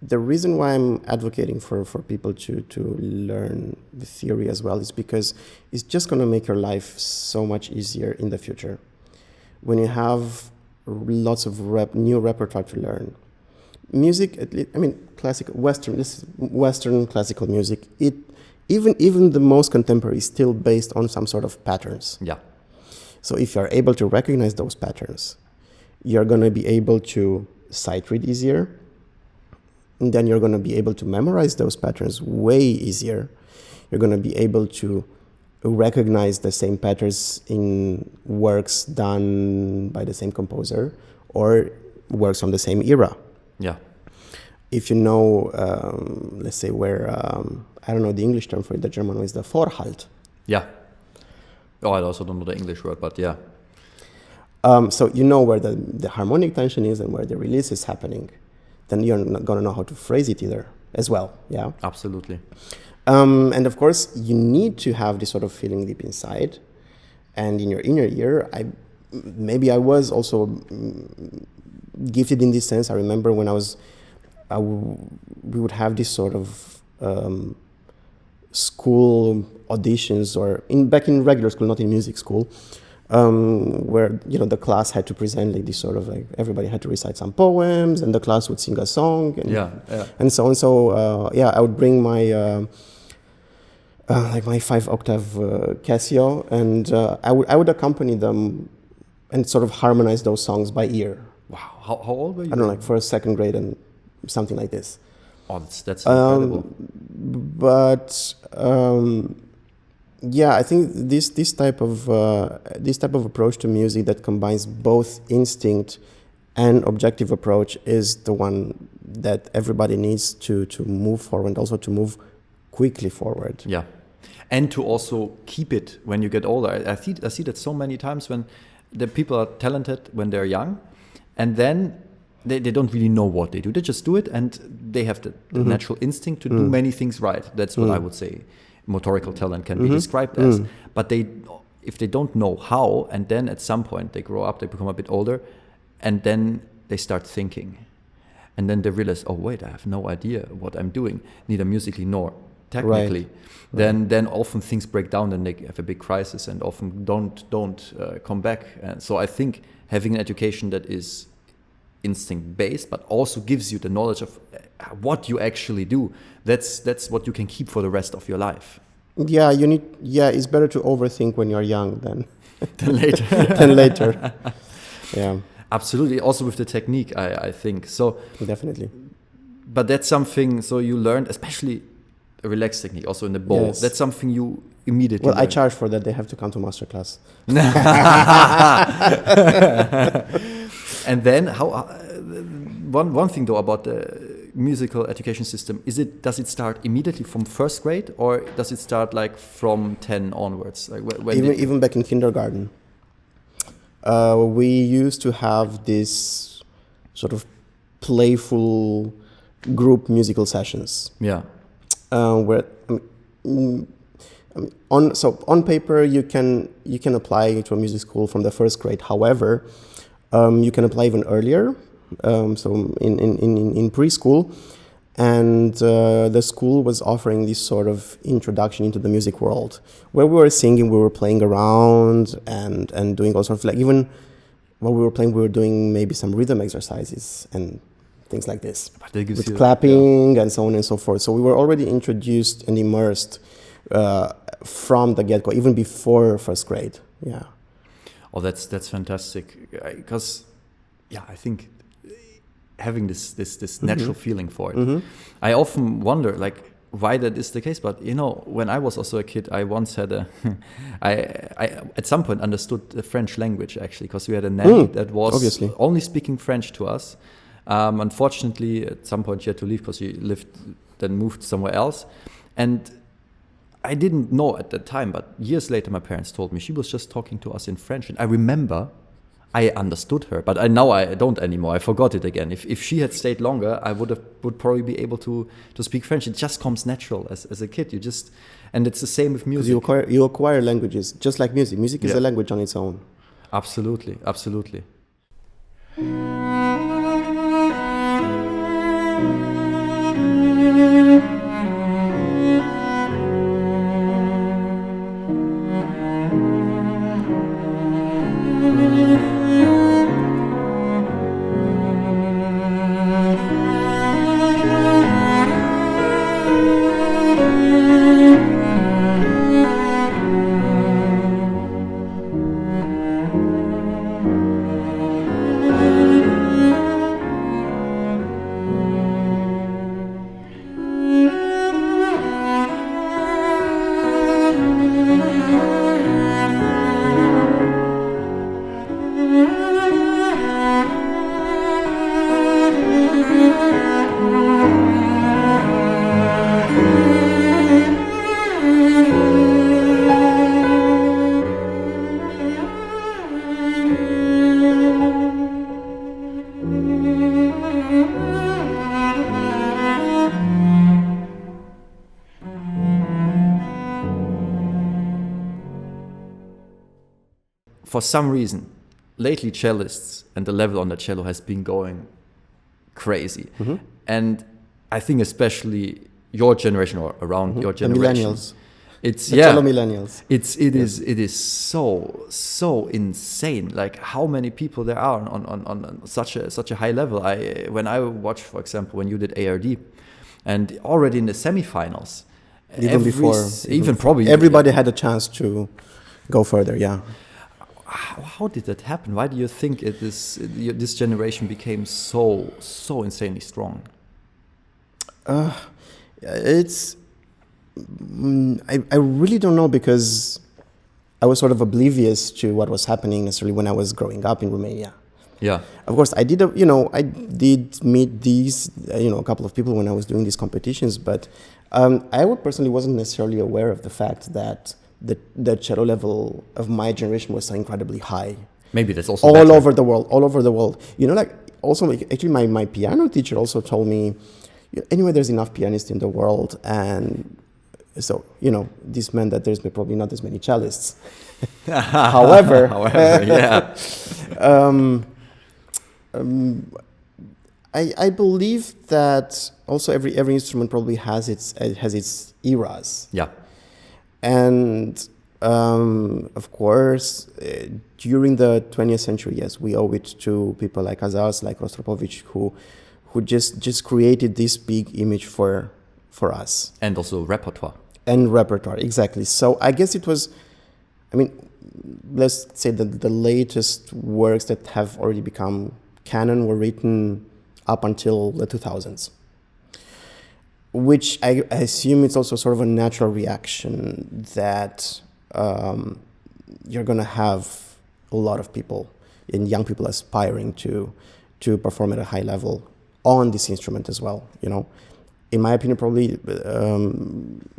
the reason why I'm advocating for people to learn the theory as well is because it's just going to make your life so much easier in the future. When you have lots of new repertoire to learn. Music, classical, Western classical music, even the most contemporary is still based on some sort of patterns. Yeah. So if you're able to recognize those patterns, you're going to be able to sight read easier. And then you're going to be able to memorize those patterns way easier. You're going to be able to recognize the same patterns in works done by the same composer or works from the same era. Yeah. If you know, let's say where, I don't know the English term for it, the German one is the Vorhalt. Yeah. Oh, I also don't know the English word, but yeah. So you know where the harmonic tension is and where the release is happening. Then you're not going to know how to phrase it either as well. Yeah. Absolutely. And of course, you need to have this sort of feeling deep inside. And in your inner ear, I was also gifted in this sense. I remember when we would have this sort of school auditions, or back in regular school, not in music school, where the class had to present like this sort of like everybody had to recite some poems, and the class would sing a song, and so on. So I would bring my my 5-octave Casio, and I would accompany them and sort of harmonize those songs by ear. Wow, how old were you? I don't know, like first, second grade, and something like this. Oh, that's incredible. But I think this type of approach to music that combines both instinct and objective approach is the one that everybody needs to move forward, and also to move quickly forward. Yeah, and to also keep it when you get older. I see that so many times when the people are talented when they're young, and then they don't really know what they do. They just do it, and they have the natural instinct to do many things right. That's what I would say motorical talent can be described as. But if they don't know how, and then at some point they grow up, they become a bit older, and then they start thinking. And then they realize, oh wait, I have no idea what I'm doing, neither musically nor technically. Right. Then often things break down, and they have a big crisis, and often don't come back. And so I think having an education that is instinct based, but also gives you the knowledge of what you actually do, that's what you can keep for the rest of your life. It's better to overthink when you're young than later. Yeah, absolutely. Also with the technique, I think so. Definitely. But that's something, so you learned, especially a relaxed technique, also in the bow. Yes. That's something you immediately learned. I charge for that. They have to come to masterclass. And then one thing though about the musical education system, does it start immediately from first grade, or does it start like from 10 onwards? Like even back in kindergarten, we used to have this sort of playful group musical sessions. Yeah. Where on paper you can apply to a music school from the first grade. However, you can apply even earlier. So in preschool, And the school was offering this sort of introduction into the music world, where we were singing, we were playing around and doing all sorts of, like, even while we were playing, we were doing maybe some rhythm exercises and things like this, with clapping and so on and so forth. So we were already introduced and immersed from the get-go, even before first grade. Yeah. Oh, that's fantastic. Because, I think having this natural feeling for it. I often wonder, like, why that is the case. But when I was also a kid, I once had I at some point understood the French language, actually, because we had a nanny that was obviously only speaking French to us. Unfortunately, at some point she had to leave because she moved somewhere else, and I didn't know at that time. But years later, my parents told me she was just talking to us in French, and I remember I understood her, but now I don't anymore. I forgot it again. If she had stayed longer, I would probably be able to speak French. It just comes natural as a kid. And it's the same with music. You acquire languages just like music. Music is a language on its own. Absolutely, absolutely. For some reason, lately cellists and the level on the cello has been going crazy. And I think especially your generation or around your generation. The millennials. It's cello millennials. It is so insane, like how many people there are on such a high level. When I watched, for example, when you did ARD, and already in the semifinals, everybody had a chance to go further. Yeah. How did that happen? Why do you think this generation became so insanely strong? It's I really don't know, because I was sort of oblivious to what was happening necessarily when I was growing up in Romania. Yeah. Of course, I did meet these a couple of people when I was doing these competitions, but I personally wasn't necessarily aware of the fact that the cello level of my generation was so incredibly high. Maybe that's also all over the world. Actually, my piano teacher also told me, anyway, there's enough pianists in the world, and so this meant that there's probably not as many cellists. However, yeah. I believe that also every instrument probably has its eras. Yeah. And of course, during the 20th century, yes, we owe it to people like Casals, like Rostropovich, who just created this big image for us. And also repertoire. Exactly. So I guess it was, let's say that the latest works that have already become canon were written up until the 2000s. Which I assume it's also sort of a natural reaction that you're going to have a lot of people and young people aspiring to perform at a high level on this instrument as well. In my opinion, probably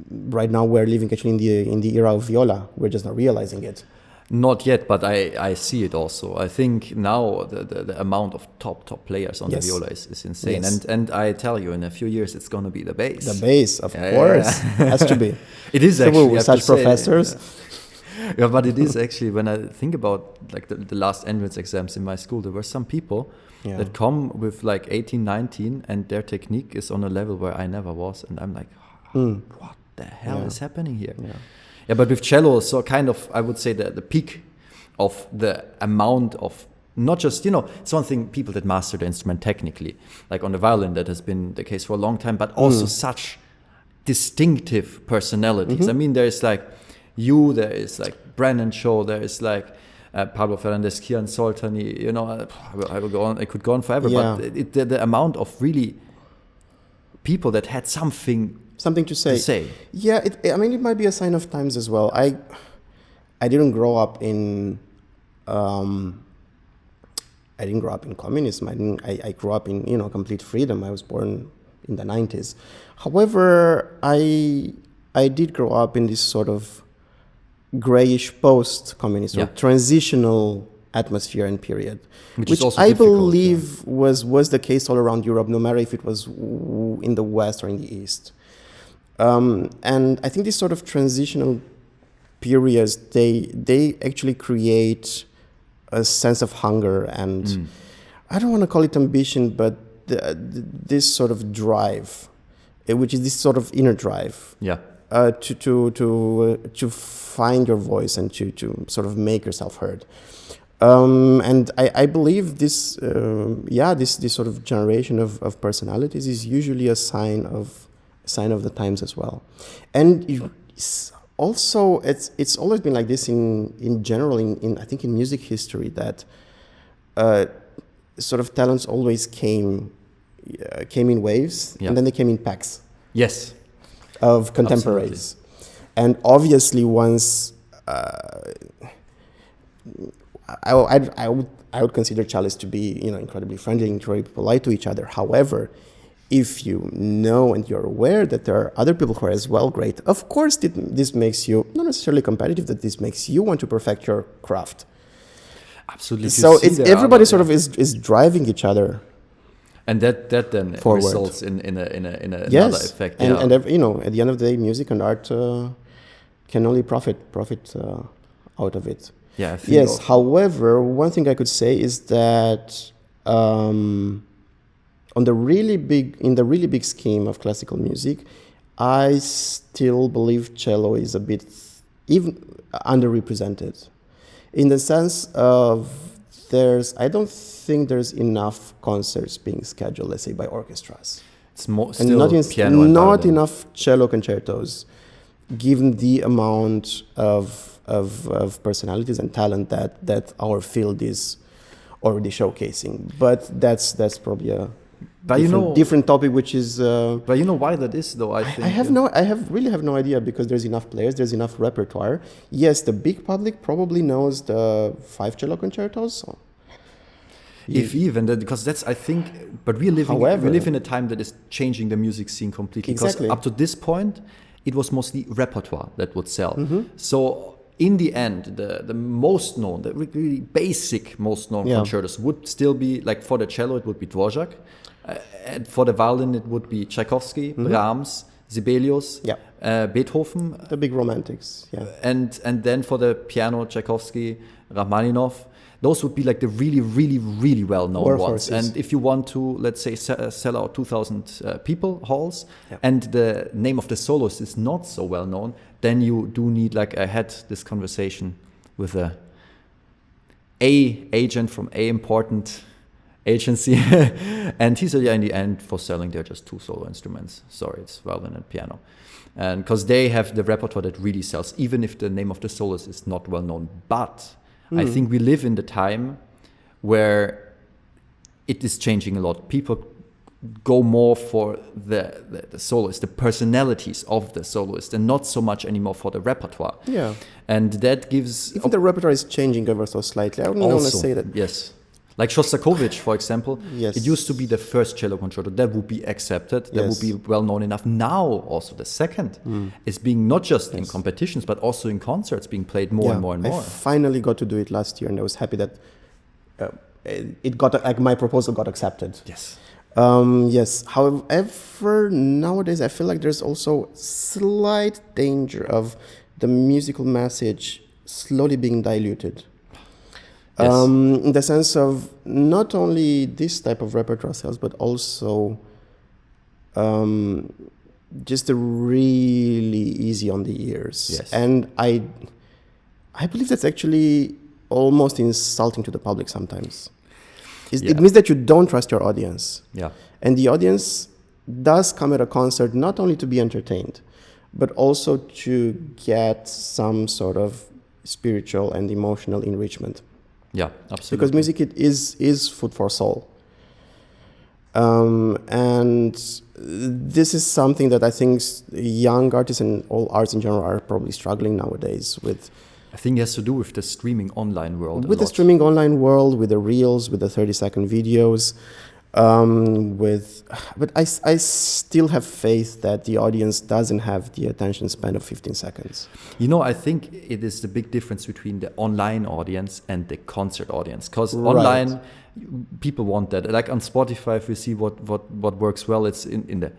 right now we're living actually in the era of viola. We're just not realizing it. Not yet, but I see it also. I think now the amount of top players on the viola is insane. Yes. And I tell you, in a few years, it's going to be the bass. The bass, of course, has to be. It is so actually. with such professors. Yeah, but it is actually, when I think about like the last entrance exams in my school, there were some people that come with like 18, 19 and their technique is on a level where I never was. And I'm like, what the hell is happening here? Yeah, but with cello, so kind of, I would say the peak of the amount of, not just, it's one thing, people that master the instrument technically, like on the violin, that has been the case for a long time, but also such distinctive personalities. I mean, there is like there is like Brennan Shaw, there is like Pablo Fernandez, Kian Soltani, I will go on, I could go on forever, but the amount of really people that had something to say. Yeah, it might be a sign of times as well. I didn't grow up in communism. I grew up in complete freedom. I was born in the 90s. However, I did grow up in this sort of grayish post-communist or transitional atmosphere and period, which I believe was the case all around Europe, no matter if it was in the West or in the East. And I think these sort of transitional periods, they actually create a sense of hunger and I don't want to call it ambition, but this sort of drive, which is this sort of inner drive, to find your voice and to sort of make yourself heard. And I believe this sort of generation of personalities is usually a sign of the times as well. And also, it's always been like this in general in I think in music history, that sort of talents always came in waves, and then they came in packs. Yes. Of contemporaries. Absolutely. And obviously once I would consider cellists to be incredibly friendly, incredibly polite to each other. However, if you know and you're aware that there are other people who are as well great, of course this makes you not necessarily competitive, that this makes you want to perfect your craft. Absolutely. So everybody sort of is driving each other. And that then forward. Results in another effect. And at the end of the day, music and art can only profit out of it. Yeah. Yes. However, one thing I could say is that in the really big scheme of classical music, I still believe cello is a bit even underrepresented, in the sense of I don't think there's enough concerts being scheduled, let's say, by orchestras. It's piano and not enough cello concertos, given the amount of personalities and talent that our field is already showcasing. But that's probably a different topic, which is. But you know why that is, though. I think I really have no idea, because there's enough players, there's enough repertoire. Yes, the big public probably knows the 5 cello concertos. So. If even that, because that's, I think, but we live in a time that is changing the music scene completely. Exactly. Because up to this point, it was mostly repertoire that would sell. So in the end, the most known, the really basic most known concertos would still be, like for the cello, it would be Dvorak. And for the violin, it would be Tchaikovsky, Brahms, Sibelius, Beethoven. The big romantics, And then for the piano, Tchaikovsky, Rachmaninoff. Those would be like the really, really, really well-known ones. And if you want to, let's say, sell out 2,000 people halls, and the name of the soloist is not so well-known, then you do need, like I had this conversation with a agent from a important agency, and he said, in the end, for selling, they're just 2 solo instruments. Sorry, it's violin and piano. And because they have the repertoire that really sells, even if the name of the soloist is not well-known. But I think we live in the time where it is changing a lot. People go more for the soloist, the personalities of the soloist, and not so much anymore for the repertoire. Yeah. And that gives... Even the repertoire is changing ever so slightly. I wouldn't want to say that. Yes. Like Shostakovich, for example, yes. It used to be the first cello concerto. That would be accepted. That would be well known enough. Now, also the second is being not just in competitions, but also in concerts, being played more and more and more. I finally got to do it last year, and I was happy that my proposal got accepted. Yes. Yes. However, nowadays I feel like there's also slight danger of the musical message slowly being diluted. Yes. In the sense of not only this type of repertoire sales, but also just a really easy on the ears. Yes. And I believe that's actually almost insulting to the public sometimes. It means that you don't trust your audience. Yeah. And the audience does come at a concert not only to be entertained, but also to get some sort of spiritual and emotional enrichment. Yeah, absolutely. Because music is food for soul. And this is something that I think young artists and all arts in general are probably struggling nowadays with. I think it has to do with the streaming online world. With the streaming online world, with the reels, with the 30-second videos. But I still have faith that the audience doesn't have the attention span of 15 seconds. You know, I think it is the big difference between the online audience and the concert audience. Because online, people want that. Like on Spotify, if we see what works well, it's in the,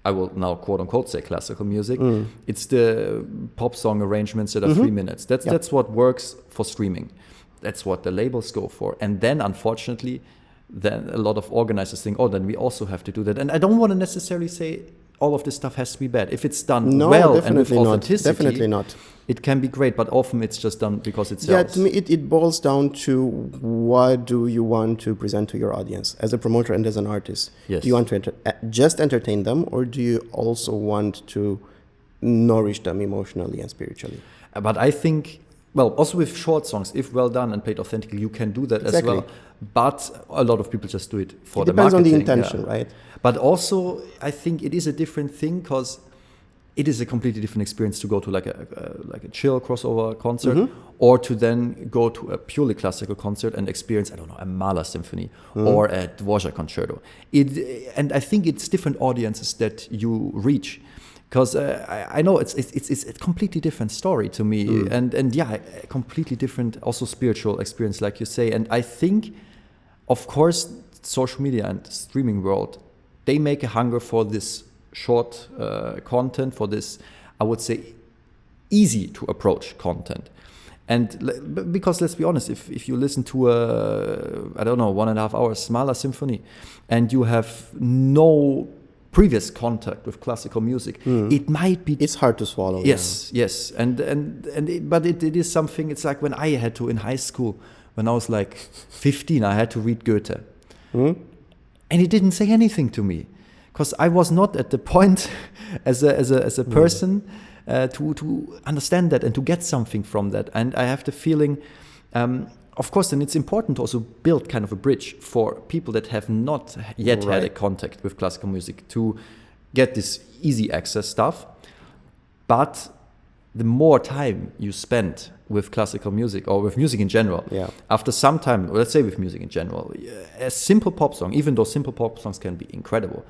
I will now quote unquote say classical music. It's the pop song arrangements that are 3 minutes. That's what works for streaming. That's what the labels go for. And then unfortunately, then a lot of organizers think, oh, then we also have to do that. And I don't want to necessarily say all of this stuff has to be bad. If it's done well and with authenticity, definitely not. It can be great, but often it's just done because it sells. Yeah, to me, it boils down to what do you want to present to your audience as a promoter and as an artist. Yes. Do you want to just entertain them, or do you also want to nourish them emotionally and spiritually? But I think, well, also with short songs, if well done and played authentically, you can do that as well. But a lot of people just do it for the marketing. It depends on the intention, right? But also, I think it is a different thing because it is a completely different experience to go to like a chill crossover concert or to then go to a purely classical concert and experience, I don't know, a Mahler symphony or a Dvorak concerto. And I think it's different audiences that you reach. Because I know it's a completely different story to me, and yeah, a completely different also spiritual experience, like you say. And I think, of course, social media and streaming world, they make a hunger for this short content, for this, I would say, easy to approach content. And because let's be honest, if you listen to I don't know, 1.5 hours Mahler symphony, and you have no previous contact with classical music, it might be, it's hard to swallow. Yes, but it is something. It's like when I had to in high school, when I was like 15, I had to read Goethe, and he didn't say anything to me, because I was not at the point as a person to understand that and to get something from that. And I have the feeling. Of course, then it's important to also build kind of a bridge for people that have not yet had a contact with classical music to get this easy access stuff. But the more time you spend with classical music or with music in general, after some time, or let's say with music in general, a simple pop song, even though simple pop songs can be incredible,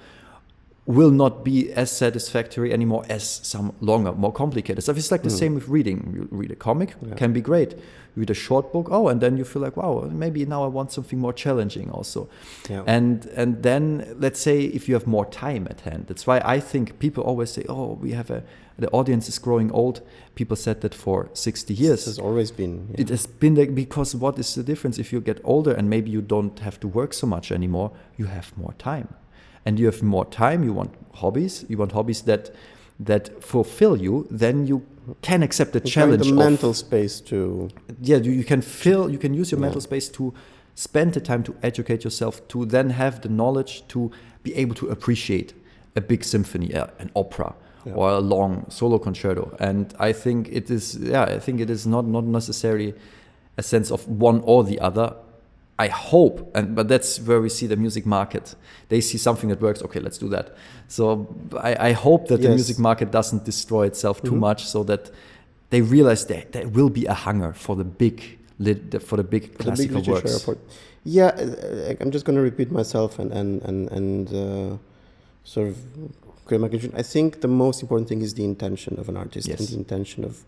will not be as satisfactory anymore as some longer, more complicated stuff. It's like the same with reading. You read a comic, can be great. You read a short book, and then you feel like, wow, maybe now I want something more challenging also. Yeah. And then let's say if you have more time at hand. That's why I think people always say, the audience is growing old. People said that for 60 years. This has always been. Yeah. It has been like, because what is the difference if you get older and maybe you don't have to work so much anymore? You have more time. And you have more time, you want hobbies that fulfill you, then you can accept the challenge the mental space to... Yeah, you can use your mental space to spend the time to educate yourself, to then have the knowledge to be able to appreciate a big symphony, an opera, or a long solo concerto. And I think it is not necessarily a sense of one or the other. I hope, but that's where we see the music market. They see something that works. Okay, let's do that. So I hope that the music market doesn't destroy itself too much, so that they realize that there will be a hunger for the big classical works. I'm just going to repeat myself and sort of create my conclusion. I think the most important thing is the intention of an artist and the intention of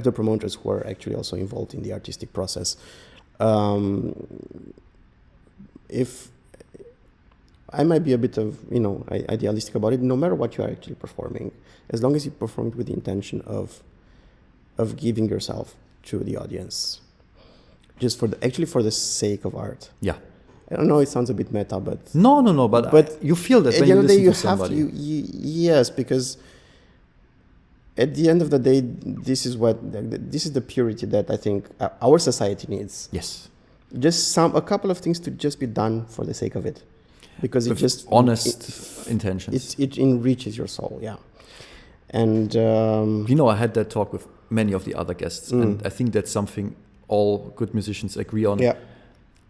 the promoters who are actually also involved in the artistic process. If I might be a bit of, idealistic about it, no matter what you are actually performing, as long as you perform it with the intention of giving yourself to the audience, just for the sake of art. Yeah. I don't know. It sounds a bit meta, but No. But you feel that when you listen to somebody. Yes, because at the end of the day, this is the purity that I think our society needs. Yes. Just a couple of things to just be done for the sake of it, because it just honest intentions. It enriches your soul. Yeah. And I had that talk with many of the other guests, and I think that's something all good musicians agree on. Yeah.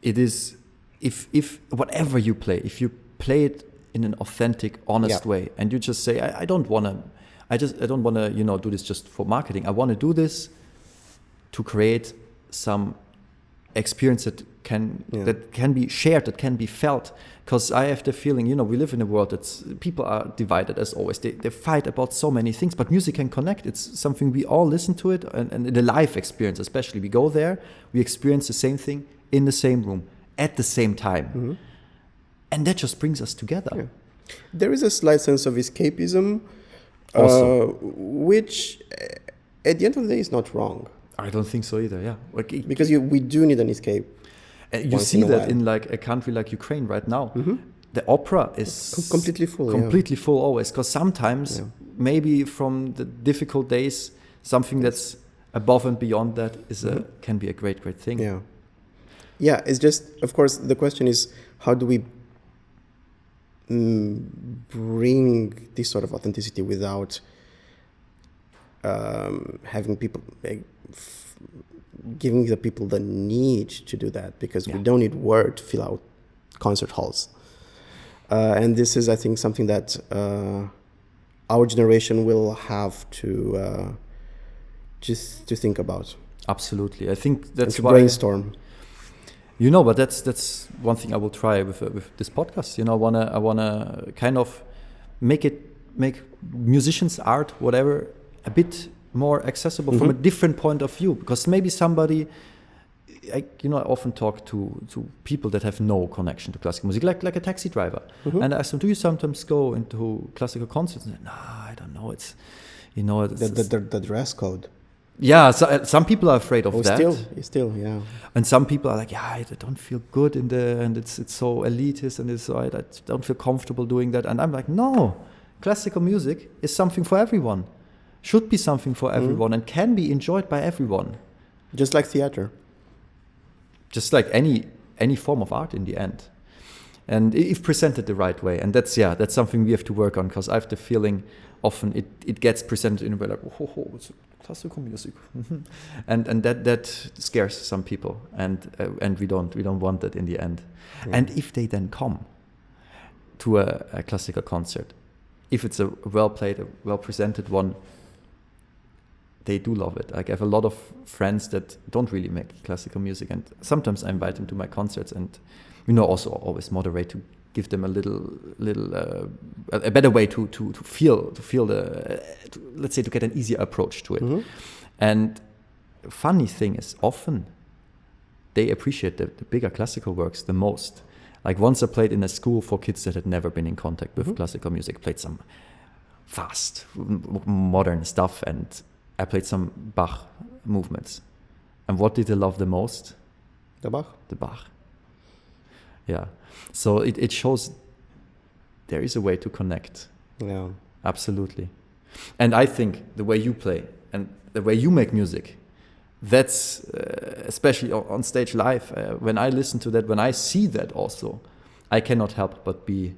It is if whatever you play, if you play it in an authentic, honest way, and you just say, I don't want to, do this just for marketing. I want to do this to create some experience that can be shared, that can be felt. Because I have the feeling, we live in a world that's people are divided as always. They fight about so many things, but music can connect. It's something we all listen to it, and in the live experience especially, we go there, we experience the same thing in the same room at the same time, and that just brings us together. Yeah. There is a slight sense of escapism, which at the end of the day is not wrong. I don't think so either. Yeah, because we do need an escape. You see that in like a country like Ukraine right now. The opera is completely full. Completely full always, because sometimes maybe from the difficult days, something that's above and beyond that can be a great thing. Yeah. Yeah, it's just, of course, the question is, how do we bring this sort of authenticity without having people, giving the people the need to do that, because we don't need word to fill out concert halls. And this is, I think, something that our generation will have to just to think about. Absolutely. I think that's why brainstorm. But that's one thing I will try with this podcast. I wanna kind of make musicians' art, whatever, a bit more accessible from a different point of view. Because maybe somebody, I often talk to people that have no connection to classical music, like a taxi driver, and I ask them, do you sometimes go into classical concerts? And I don't know. It's the dress code. Yeah, so, some people are afraid of that. Still, yeah. And some people are like, I don't feel good and it's so elitist, and I don't feel comfortable doing that. And I'm like, no, classical music is something for everyone, should be something for everyone, and can be enjoyed by everyone. Just like theater. Just like any form of art in the end. And if presented the right way. And that's something we have to work on, because I have the feeling often it gets presented in a way like, it's classical music, and that scares some people, and we don't want that in the end. And if they then come to a classical concert, if it's a well played, a well presented one, they do love it. Like, I have a lot of friends that don't really make classical music, and sometimes I invite them to my concerts, and also always moderate to give them a better way to feel let's say, to get an easier approach to it. And funny thing is, often they appreciate the bigger classical works the most. Like, once I played in a school for kids that had never been in contact with classical music, played some fast modern stuff, and I played some Bach movements. And what did they love the most? The Bach. Yeah. So it shows there is a way to connect. Yeah. Absolutely. And I think the way you play and the way you make music, that's especially on stage live, when I listen to that, when I see that also, I cannot help but be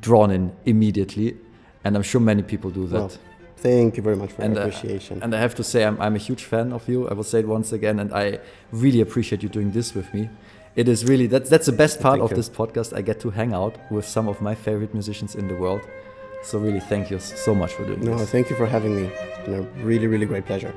drawn in immediately. And I'm sure many people do that. Well, thank you very much for your appreciation. And I have to say, I'm a huge fan of you. I will say it once again, and I really appreciate you doing this with me. It is really, that's the best part of this podcast. I get to hang out with some of my favorite musicians in the world. So really, thank you so much for doing this. No, thank you for having me. It's been a really, really great pleasure.